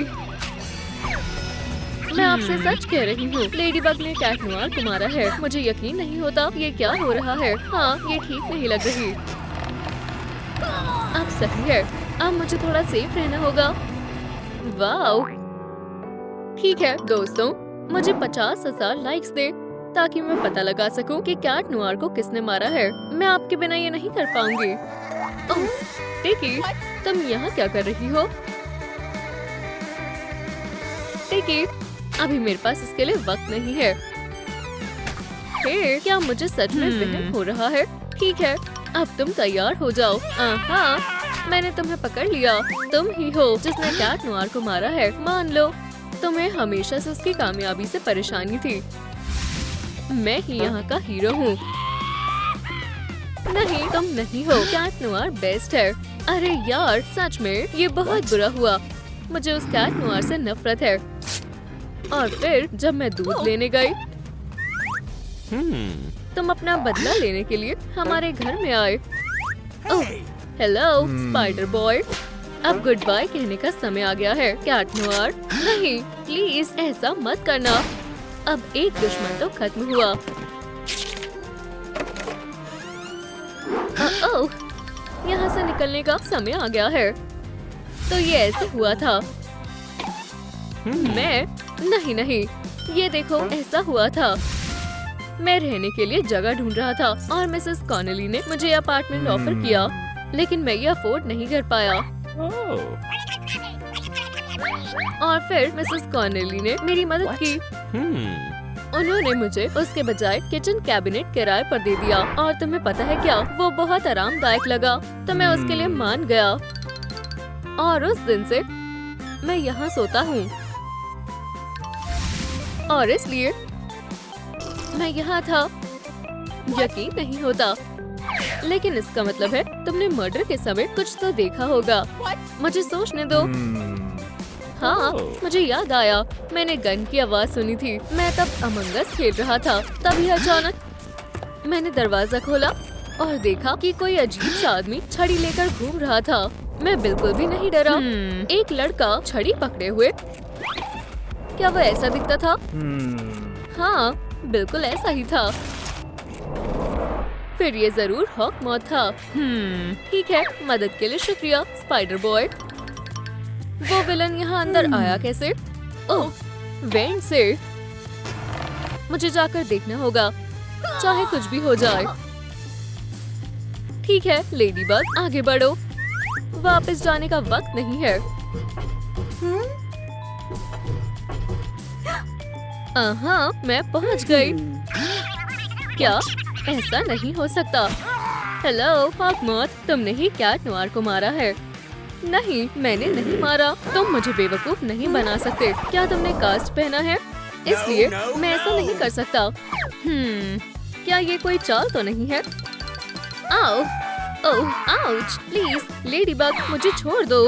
A: मैं आपसे सच कह रही हूँ, लेडीबग ने कैट नोयर को मारा है। मुझे यकीन नहीं होता ये क्या हो रहा है। हाँ, ये ठीक नहीं लग रही। अब सही है, अब मुझे थोड़ा सेफ रहना होगा। वाओ, ठीक है दोस्तों, मुझे 50,000 लाइक्स दे ताकि मैं पता लगा सकूं कि कैट नोयर को किसने मारा है। मैं आपके बिना ये नहीं कर पाऊंगी। ओह, टिकी, तुम यहाँ क्या कर रही हो? टिकी, अभी मेरे पास इसके लिए वक्त नहीं है। हे, क्या मुझे सच में वहम हो रहा है? ठीक है, अब तुम तैयार हो जाओ। हाँ, मैंने तुम्हें पकड़ लिया। तुम ही हो जिसने कैट नोयर को मारा है। मान लो, तुम्हें हमेशा से उसकी कामयाबी से परेशानी थी। मैं ही यहाँ का हीरो हूँ। नहीं, तुम नहीं हो। कैट नोयर बेस्ट है। अरे यार, सच में ये बहुत बुरा हुआ। मुझे उस कैट नोयर से नफरत है। और फिर जब मैं दूध लेने गई, तुम अपना बदला लेने के लिए हमारे घर में आए। ओह, हेलो स्पाइडर बॉय, अब गुड बाय कहने का समय आ गया है। कैट नोयर, नहीं प्लीज ऐसा मत करना। अब एक दुश्मन तो खत्म हुआ। ओह, यहाँ से निकलने का समय आ गया है। तो ये ऐसे हुआ था। मैं नहीं, ये देखो, ऐसा हुआ था। मैं रहने के लिए जगह ढूंढ रहा था और मिसेस कॉनेली ने मुझे अपार्टमेंट ऑफर किया, लेकिन मैं ये अफोर्ड नहीं कर पाया। और फिर मिसेस कॉनेली ने मेरी मदद की। उन्होंने मुझे उसके बजाय किचन कैबिनेट किराए पर दे दिया और तुम्हें पता है क्या, वो बहुत आरामदायक लगा तो मैं उसके लिए मान गया और उस दिन से मैं यहाँ सोता हूँ और इसलिए मैं यहाँ था। यकीन नहीं होता, लेकिन इसका मतलब है तुमने मर्डर के समय कुछ तो देखा होगा। मुझे सोचने दो। हाँ, मुझे याद आया, मैंने गन की आवाज सुनी थी। मैं तब अमंग अस खेल रहा था। तभी अचानक मैंने दरवाजा खोला और देखा कि कोई अजीब सा आदमी छड़ी लेकर घूम रहा था। मैं बिल्कुल भी नहीं डरा। एक लड़का छड़ी पकड़े हुए। क्या वो ऐसा दिखता था? हाँ, बिल्कुल ऐसा ही था। फिर ये जरूर हॉकमॉथ था। ठीक है, मदद के लिए शुक्रिया स्पाइडर बॉय। वो विलन यहाँ अंदर आया कैसे? ओह, वेंट से। मुझे जाकर देखना होगा, चाहे कुछ भी हो जाए। ठीक है लेडीबग, आगे बढ़ो। वापस जाने का वक्त नहीं है। हाँ, मैं पहुंच गई। क्या? ऐसा नहीं हो सकता। हेलो हॉकमॉथ, तुमने ही कैट नोयर को मारा है। नहीं, मैंने नहीं मारा। तुम मुझे बेवकूफ नहीं बना सकते। क्या तुमने कास्ट पहना है? इसलिए मैं ऐसा नहीं कर सकता। क्या ये कोई चाल तो नहीं है? आओ, ओह, आउच, प्लीज लेडीबग, मुझे छोड़ दो।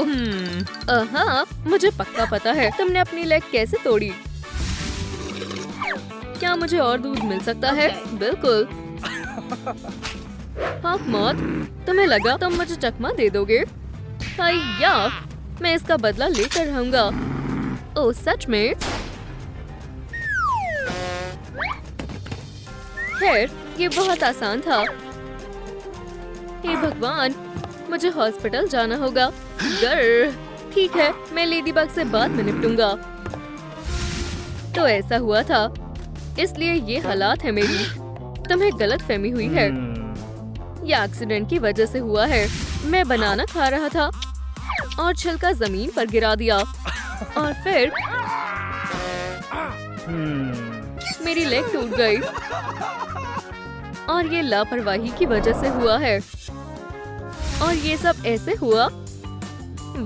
A: हाँ, मुझे पक्का पता है तुमने अपनी लेग कैसे तोड़ी। क्या मुझे और दूध मिल सकता है? बिल्कुल। हॉकमॉथ, तुम्हें लगा तुम मुझे चकमा दे दोगे? या मैं इसका बदला लेकर रहूंगा। ओह सच में? खैर, ये बहुत आसान था। हे भगवान, मुझे हॉस्पिटल जाना होगा। ठीक है, मैं लेडीबग से बाद में निपटूंगा। तो ऐसा हुआ था, इसलिए ये हालात है मेरी। तुम्हें गलतफहमी हुई है। ये एक्सीडेंट की वजह से हुआ है। मैं बनाना खा रहा था और छिलका जमीन पर गिरा दिया और फिर मेरी लेग टूट गई और ये लापरवाही की वजह से हुआ है। और ये सब ऐसे हुआ।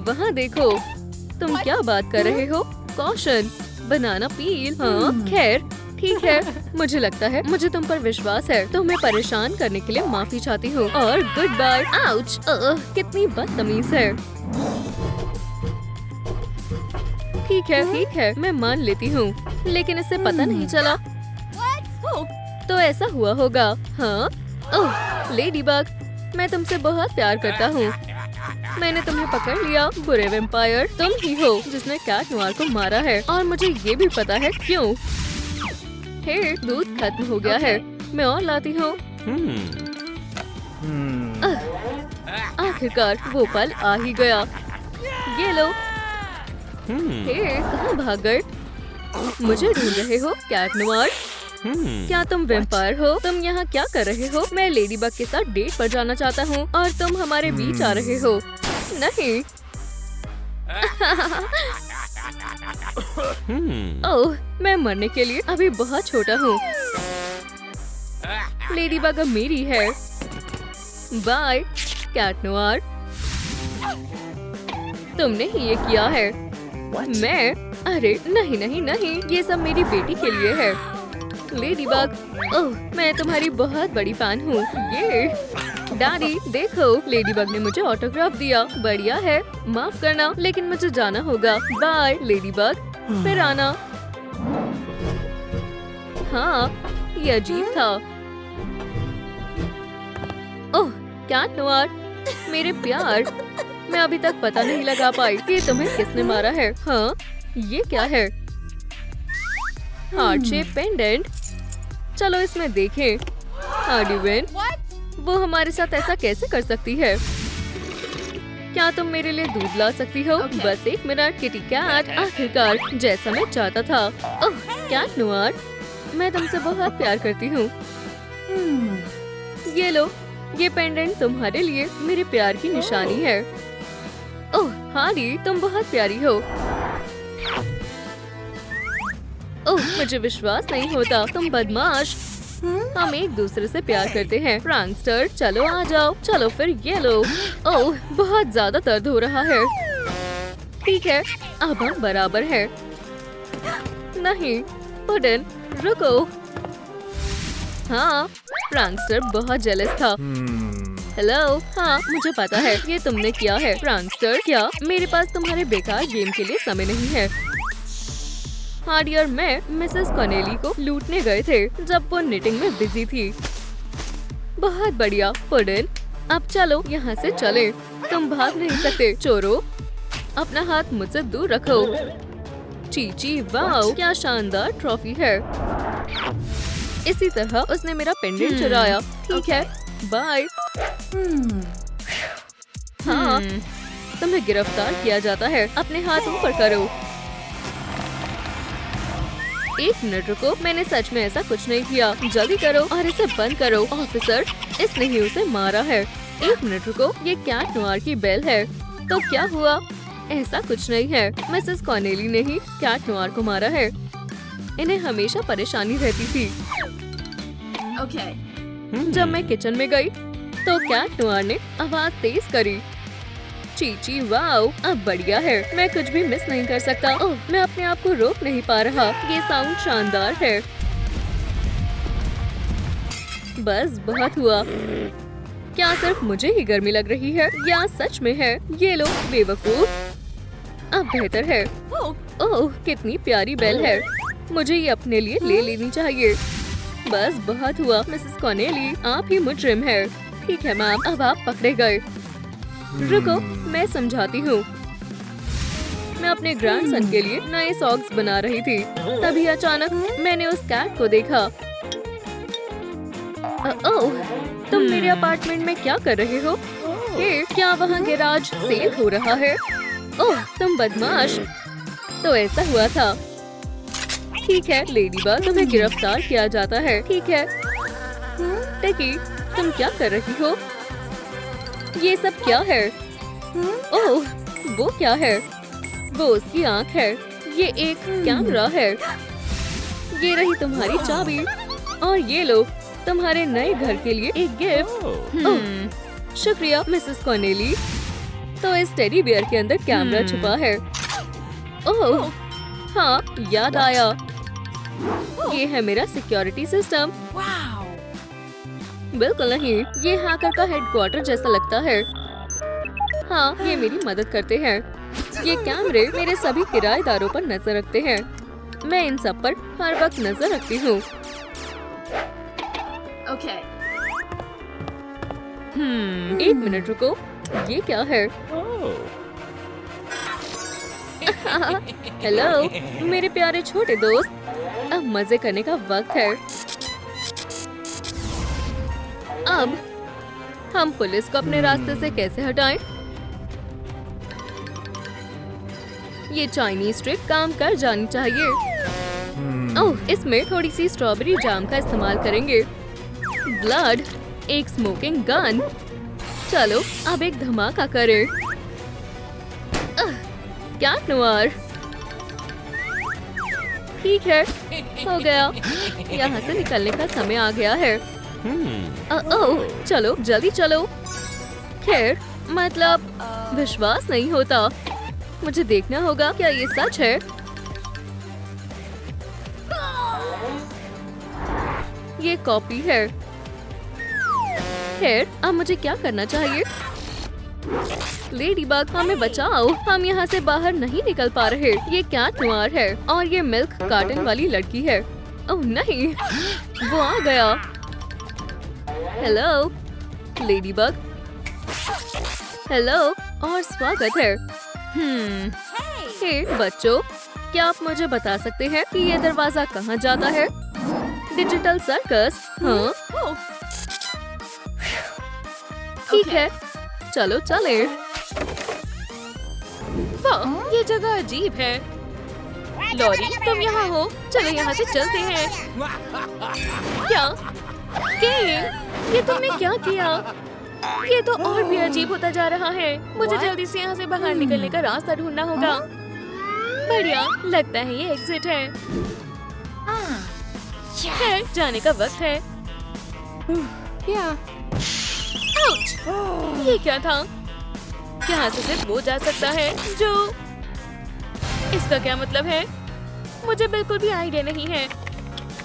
A: वहाँ देखो, तुम क्या बात कर रहे हो? कॉशन, बनाना पील। हाँ, खैर ठीक है, मुझे लगता है मुझे तुम पर विश्वास है। तुम्हें परेशान करने के लिए माफी चाहती हूँ और गुड बाय। आउच, कितनी बदतमीज है। ठीक है, मैं मान लेती हूँ, लेकिन इससे पता नहीं चला। तो ऐसा हुआ होगा। हाँ, ओह लेडीबग, मैं तुमसे बहुत प्यार करता हूँ। मैंने तुम्हें पकड़ लिया, बुरे वैम्पायर। तुम ही हो जिसने कैट नोयर को मारा है और मुझे ये भी पता है क्यों। हे, दूध खत्म हो गया है, मैं और लाती हूँ। आखिरकार वो पल आ ही गया। ये लो। हे, कहाँ भाग गए? मुझे ढूंढ रहे हो कैट नोयर? क्या तुम वैम्पायर हो? तुम यहाँ क्या कर रहे हो? मैं लेडीबग के साथ डेट पर जाना चाहता हूँ और तुम हमारे बीच आ रहे हो। नहीं। ओह, मैं मरने के लिए अभी बहुत छोटा हूँ। लेडीबग अब मेरी है। Bye Cat Noir. तुमने ही ये किया है। मैं? अरे नहीं नहीं नहीं, ये सब मेरी बेटी के लिए है। लेडीबग, ओह, मैं तुम्हारी बहुत बड़ी फैन हूँ। ये डैडी देखो, लेडीबग ने मुझे ऑटोग्राफ दिया। बढ़िया है, माफ करना, लेकिन मुझे जाना होगा। बाय लेडीबग, फिर आना। हाँ, ये अजीब था। ओह कैट नोयर, मेरे प्यार, मैं अभी तक पता नहीं लगा पाई कि तुम्हें किसने मारा है। हाँ, ये क्या है? Heart shape pendant. चलो इसमें देखें। हार्डीवेन, वो हमारे साथ ऐसा कैसे कर सकती है? क्या तुम मेरे लिए दूध ला सकती हो? बस एक मिनट किटी कैट। आखिरकार जैसा मैं चाहता था। ओह कैट नोयर, मैं तुमसे बहुत प्यार करती हूँ। ये लो, ये पेंडेंट तुम्हारे लिए मेरे प्यार की निशानी है। ओह हारी, तुम बहुत प्यारी हो। ओह मुझे विश्वास नहीं होता, तुम बदमाश। हम एक दूसरे से प्यार करते हैं। प्रैंकस्टर, चलो आ जाओ। चलो फिर ये लो। ओह बहुत ज्यादा दर्द हो रहा है। ठीक है, अब हम बराबर है। नहीं पुडिन, रुको। हाँ, प्रैंकस्टर बहुत जेलस था। हेलो, हाँ मुझे पता है ये तुमने किया है। प्रैंकस्टर, क्या मेरे पास तुम्हारे बेकार गेम के लिए समय नहीं है। हार्डी और मैं मिसेस कॉनेली को लूटने गए थे जब वो निटिंग में बिजी थी। बहुत बढ़िया पुडिन, अब चलो यहाँ से चले। तुम भाग नहीं सकते। चोरों, अपना हाथ मुझसे दूर रखो। चीची, वाओ क्या शानदार ट्रॉफी है। इसी तरह उसने मेरा पेंडेंट चुराया। ठीक है, बाय। हाँ, तुम्हें गिरफ्तार किया जाता है। अपने हाथ ऊपर करो। एक मिनट रुको, मैंने सच में ऐसा कुछ नहीं किया। जल्दी करो और इसे बंद करो। ऑफिसर, इसने ही उसे मारा है। एक मिनट रुको, ये कैट नोयर की बेल है। तो क्या हुआ? ऐसा कुछ नहीं है, मिसेस कॉनेली ने ही कैट नोयर को मारा है। इन्हें हमेशा परेशानी रहती थी। जब मैं किचन में गई तो कैट नोयर ने आवाज तेज करी। चीची, वाओ अब बढ़िया है। मैं कुछ भी मिस नहीं कर सकता। ओह, मैं अपने आप को रोक नहीं पा रहा। ये साउंड शानदार है। बस बहुत हुआ। क्या सिर्फ मुझे ही गर्मी लग रही है या सच में है? ये लो बेवकूफ। अब बेहतर है। ओह कितनी प्यारी बेल है। मुझे ये अपने लिए ले लेनी चाहिए। बस बहुत हुआ। मिसेस कॉनेली, आप ही मुजरिम है। ठीक है मैम, अब आप पकड़े गए। रुको, मैं समझाती हूँ। मैं अपने ग्रैंडसन के लिए नए सॉक्स बना रही थी। तभी अचानक मैंने उस कैट को देखा। ओह, तुम मेरे अपार्टमेंट में क्या कर रहे हो? क्या वहाँ गैराज सेल हो रहा है? ओह तुम बदमाश। तो ऐसा हुआ था। ठीक है लेडीबग, तुम्हें गिरफ्तार किया जाता है। ठीक है टिकी, तुम क्या कर रही हो? ये सब क्या है? ओह वो क्या है? वो उसकी आँख है। ये एक कैमरा है। ये रही तुम्हारी चाबी और ये लो तुम्हारे नए घर के लिए एक गिफ्ट। ओह शुक्रिया मिसेस कॉनेली। तो इस टेडी बियर के अंदर कैमरा छुपा है। ओह हाँ, याद आया। ये है मेरा सिक्योरिटी सिस्टम। बिल्कुल नहीं, ये हैकर का हेडक्वार्टर जैसा लगता है। हाँ, ये मेरी मदद करते हैं। ये कैमरे मेरे सभी किराएदारों पर नजर रखते हैं। मैं इन सब पर हर वक्त नजर रखती हूँ। एक मिनट रुको, ये क्या है? हेलो मेरे प्यारे छोटे दोस्त, अब मजे करने का वक्त है। अब हम पुलिस को अपने रास्ते से कैसे हटाएं? ये चाइनीज ट्रिक काम कर जानी चाहिए। ओह, इसमें थोड़ी सी स्ट्रॉबेरी जैम का इस्तेमाल करेंगे। ब्लड, एक स्मोकिंग गन। चलो अब एक धमाका करें। Cat Noir. ठीक है, हो गया। यहाँ से निकलने का समय आ गया है। ओह, चलो जल्दी चलो। खैर, मतलब विश्वास नहीं होता। मुझे देखना होगा क्या ये सच है। ये कॉपी है। खैर, अब मुझे क्या करना चाहिए? लेडीबग, हमें बचाओ। हम यहाँ से बाहर नहीं निकल पा रहे। ये कैट नोयर है और ये मिल्क कार्टन वाली लड़की है। ओह नहीं, वो आ गया। Hello ladybug. हेलो और स्वागत है। हे बच्चों, क्या आप मुझे बता सकते हैं कि ये दरवाजा कहाँ जाता है? Digital circus. हाँ ठीक है, चलो चले। वाह, ये जगह अजीब है। लॉरी, तुम यहाँ हो? चलो यहाँ से चलते हैं। क्या? केन, ये तुमने क्या किया? ये तो और भी अजीब होता जा रहा है। मुझे जल्दी से यहाँ से बाहर निकलने का रास्ता ढूंढना होगा। बढ़िया, लगता है ये एग्जिट है। खैर, जाने का वक्त है। आउच! ये क्या था? यहाँ से सिर्फ वो जा सकता है जो... इसका क्या मतलब है? मुझे बिल्कुल भी आइडिया नहीं है।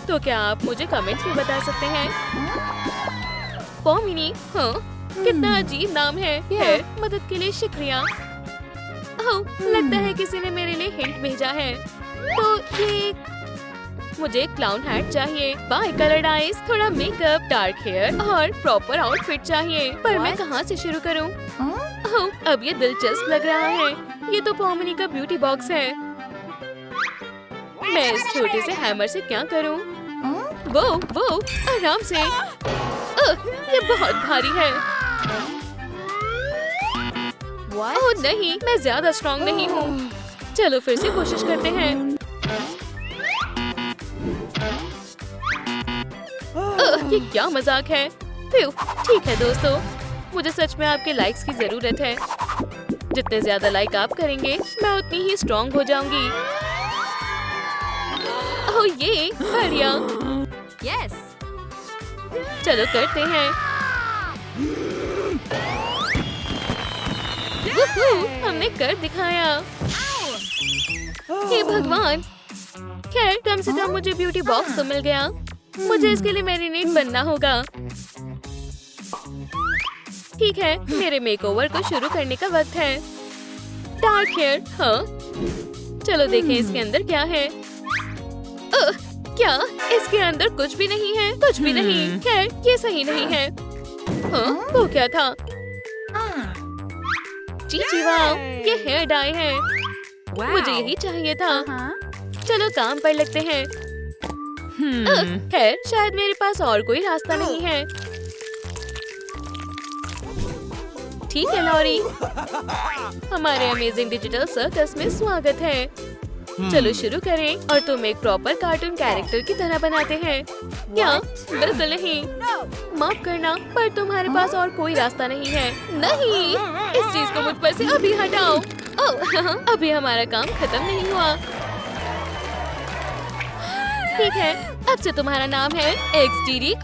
A: तो क्या आप मुझे कमेंट्स में बता सकते हैं? पॉमिनी, हाँ, कितना अजीब नाम है। खैर, मदद के लिए शुक्रिया। ओह, लगता है किसी ने मेरे लिए हिंट भेजा है। तो ये मुझे एक क्लाउन हैट चाहिए, बाय कलर्ड आईज, थोड़ा मेकअप, डार्क हेयर और प्रॉपर आउटफिट चाहिए। पर मैं कहाँ से शुरू करूँ? ओह, अब ये दिलचस्प लग रहा है। ये तो पॉमिनी का ब्यूटी बॉक्स है। मैं इस छोटे से हैमर से क्या करूँ? वो, आराम से। ये बहुत भारी है। ओह नहीं, मैं ज्यादा स्ट्रॉन्ग नहीं हूँ। चलो फिर से कोशिश करते हैं। ये क्या मजाक है? ठीक है दोस्तों, मुझे सच में आपके लाइक्स की जरूरत है। जितने ज्यादा लाइक आप करेंगे, मैं उतनी ही स्ट्रॉन्ग हो जाऊंगी। ओह ये बढ़िया। यस, चलो करते हैं। हमने कर दिखाया। हे भगवान! खैर, कम से कम मुझे ब्यूटी बॉक्स तो मिल गया। मुझे इसके लिए मैरिनेट बनना होगा। ठीक है, मेरे मेकओवर को शुरू करने का वक्त है। डार्क हेयर, हाँ। चलो देखें इसके अंदर क्या है। क्या? इसके अंदर कुछ भी नहीं है? कुछ भी नहीं। खैर, ये सही नहीं है। हाँ, वो क्या था? चीची वाह, ये हेयर डाई है। मुझे यही चाहिए था। चलो काम पर लगते हैं। खैर, शायद मेरे पास और कोई रास्ता नहीं है। ठीक है लॉरी, हमारे अमेजिंग डिजिटल सर्कस में स्वागत है। चलो शुरू करें और तुम एक प्रॉपर कार्टून कैरेक्टर की तरह बनाते हैं। क्या? बिल्कुल नहीं। माफ करना, पर तुम्हारे पास और कोई रास्ता नहीं है। नहीं, इस चीज को मुझ पर से अभी हटाओ। ओह, अभी हमारा काम खत्म नहीं हुआ। ठीक है, अब से तुम्हारा नाम है XDD।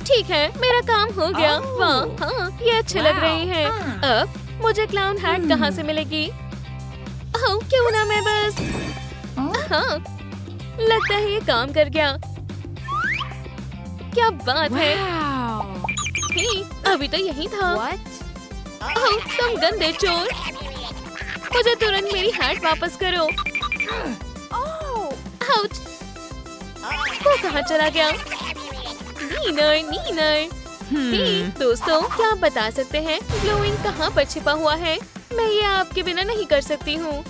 A: ठीक है, मेरा काम हो गया। वाह, हाँ, ये अच्छे लग रहे हैं। अब मुझे क्लाउन हैट कहाँ से मिलेगी? ओह, क्यों ना मैं बस... हाँ, लगता है ये काम कर गया। क्या बात है? हे, अभी तो यही था। ओह, तुम गंदे चोर! मुझे तुरंत मेरी हैट वापस करो। आउच! वो कहाँ चला गया? नीनर। हे, दोस्तों, क्या आप बता सकते हैं ग्लोइंग कहाँ पर छिपा हुआ है? मैं ये आपके बिना नहीं कर सकती हूँ।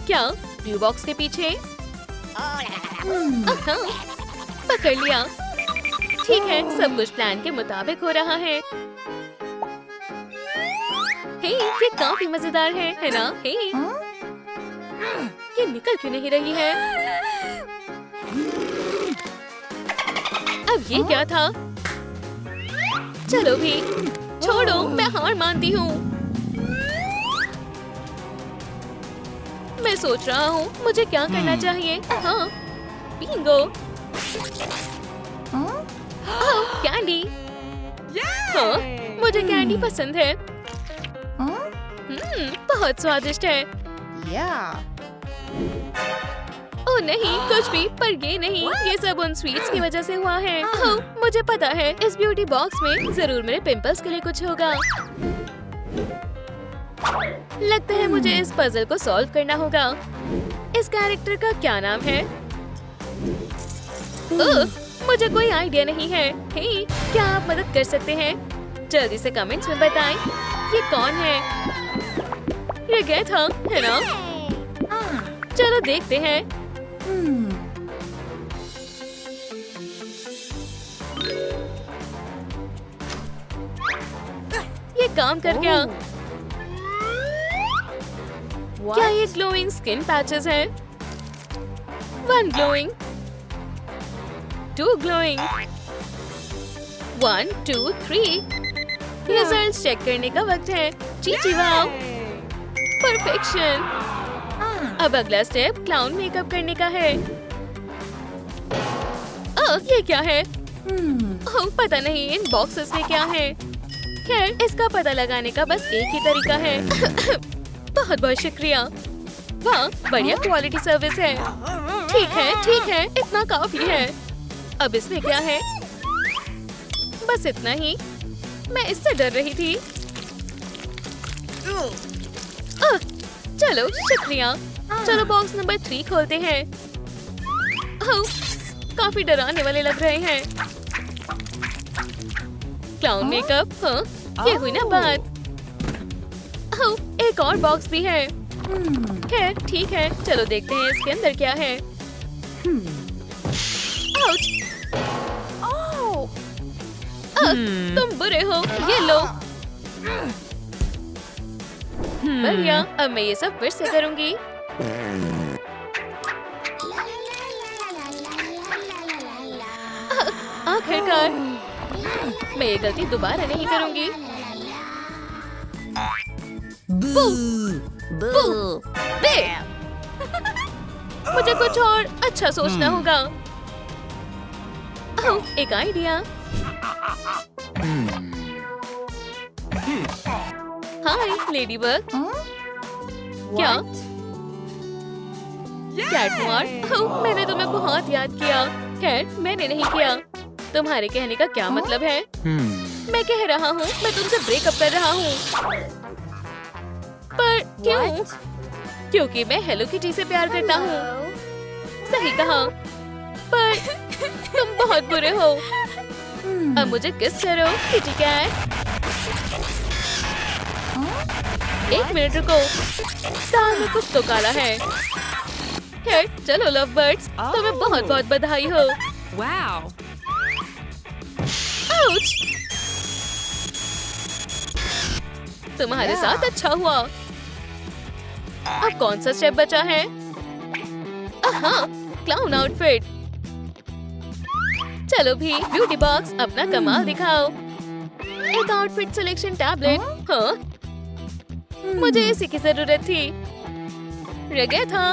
A: क्या? ब्लू बॉक्स के पीछे? पकड़ लिया। ठीक है, सब कुछ प्लान के मुताबिक हो रहा है। हे, ये काफी मजेदार है ना? हे, ये निकल क्यों नहीं रही है? अब ये क्या था? चलो भी, छोड़ो, मैं हार मानती हूँ। मैं सोच रहा हूँ मुझे क्या करना चाहिए। हाँ, बिंगो। कैंडी। हाँ, मुझे कैंडी पसंद है। बहुत स्वादिष्ट है। ओह नहीं, कुछ भी, पर ये नहीं। ये सब उन स्वीट्स की वजह से हुआ है। ओह, मुझे पता है, इस ब्यूटी बॉक्स में जरूर मेरे पिंपल्स के लिए कुछ होगा। लगता है मुझे इस पजल को सॉल्व करना होगा। इस कैरेक्टर का क्या नाम है? ओह, मुझे कोई आइडिया नहीं है। हे, क्या आप मदद कर सकते हैं? जल्दी से कमेंट्स में बताएं। ये कौन है? ये गया था, है ना? चलो देखते हैं। ये काम कर गया। क्या ये ग्लोइंग स्किन पैचेस हैं? 1 ग्लोइंग, 2 ग्लोइंग, 1 2 3। रिजल्ट्स चेक करने का वक्त है। Chichi wow, perfection. अब अगला स्टेप क्लाउन मेकअप करने का है। ये क्या है? पता नहीं इन बॉक्सेस में क्या है। खैर इसका पता लगाने का बस एक ही तरीका है। बहुत बहुत शुक्रिया। वाह, बढ़िया क्वालिटी सर्विस है। ठीक है, इतना काफी है। अब इसमें क्या है? बस इतना ही। मैं इससे डर रही थी। चलो शुक्रिया। चलो बॉक्स नंबर 3 खोलते हैं। काफी डराने वाले लग रहे हैं। क्लाउन मेकअप, हाँ ये हुई ना बात। एक और बॉक्स भी है। खैर ठीक है, चलो देखते हैं इसके अंदर क्या है। आउच! तुम बुरे हो, ये लो। बढ़िया, अब मैं ये सब फिर से करूंगी। आखिरकार मैं ये गलती दोबारा नहीं करूंगी। बू, बू, बे। मुझे कुछ और अच्छा सोचना होगा। एक आइडिया। हाय लेडीबग। क्या? कैटमार, मैंने तुम्हें बहुत याद किया। खैर मैंने नहीं किया। तुम्हारे कहने का क्या मतलब है? मैं कह रहा हूँ मैं तुमसे ब्रेकअप कर रहा हूँ। पर क्यों? क्योंकि मैं हेलो किटी से प्यार करता हूँ। सही कहा। पर तुम बहुत बुरे हो। अब मुझे किस करो किटी कैट। 1 मिनट रुको, दाल में कुछ तो काला है। खैर चलो लव बर्ड्स, तुम्हें बहुत बहुत बधाई हो।
C: Wow.
A: आउच! तुम्हारे साथ अच्छा हुआ। अब कौन सा स्टेप बचा है? हाँ, क्लाउन आउटफिट। चलो भी ब्यूटी बॉक्स, अपना कमाल दिखाओ। एक आउटफिट सिलेक्शन टैबलेट। हाँ, मुझे इसी की जरूरत थी। रह गया था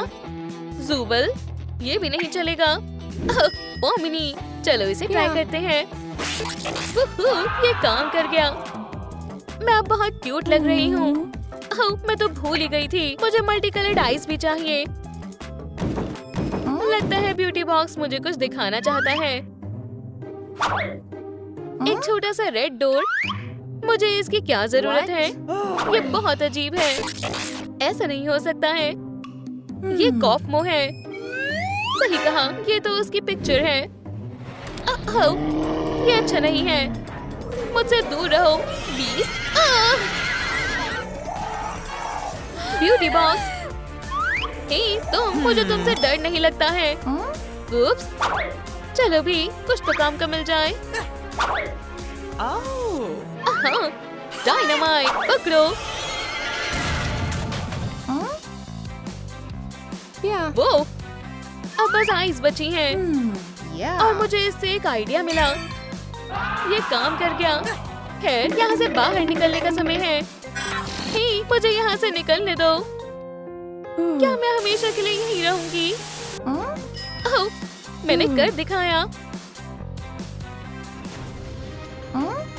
A: ज़ूबल, ये भी नहीं चलेगा। पॉमिनी, चलो इसे ट्राई करते हैं। ये काम कर गया। मैं अब बहुत क्यूट लग रही हूँ। मैं तो भूल ही गई थी, मुझे मल्टी कलर्ड आईज भी चाहिए। लगता है ब्यूटी बॉक्स मुझे कुछ दिखाना चाहता है। एक छोटा सा रेड डोर। मुझे इसकी क्या जरूरत है? ये बहुत अजीब है। ऐसा नहीं हो सकता है। ये कॉफमो है। सही कहा, ये तो उसकी पिक्चर है। ये अच्छा नहीं है। मुझसे दूर रहो बीस्ट। ब्यूटी बॉक्स, मुझे तुमसे डर नहीं लगता है। उप्स, चलो भी कुछ तो काम का मिल जाए। डायनामाइट पकड़ो। वो अब बस आइस बची हैं। और मुझे इससे एक आइडिया मिला। ये काम कर गया। खैर यहाँ से बाहर निकलने का समय है। मुझे यहाँ से निकलने दो। क्या मैं हमेशा के लिए यहीं रहूंगी? मैंने कर दिखाया।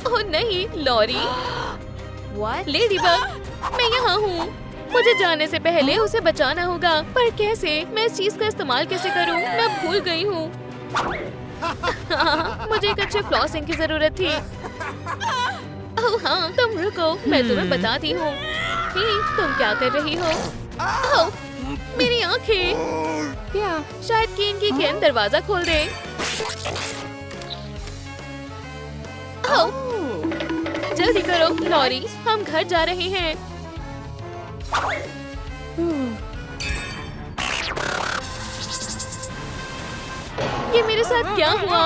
A: ओह नहीं, लॉरी। लेडीबग, मैं यहाँ हूँ। मुझे जाने से पहले उसे बचाना होगा। पर कैसे? मैं इस चीज का इस्तेमाल कैसे करूँ? मैं भूल गई हूँ। मुझे एक अच्छे फ्लॉसिंग की जरूरत थी। ओह हाँ, तुम रुको, मैं तुम्हें बताती हूँ। तुम क्या कर रही हो? ओह, मेरी आंखें। शायद केन की केन दरवाजा खोल दे। ओह, जल्दी करो लॉरी, हम घर जा रहे हैं। ये मेरे साथ क्या हुआ?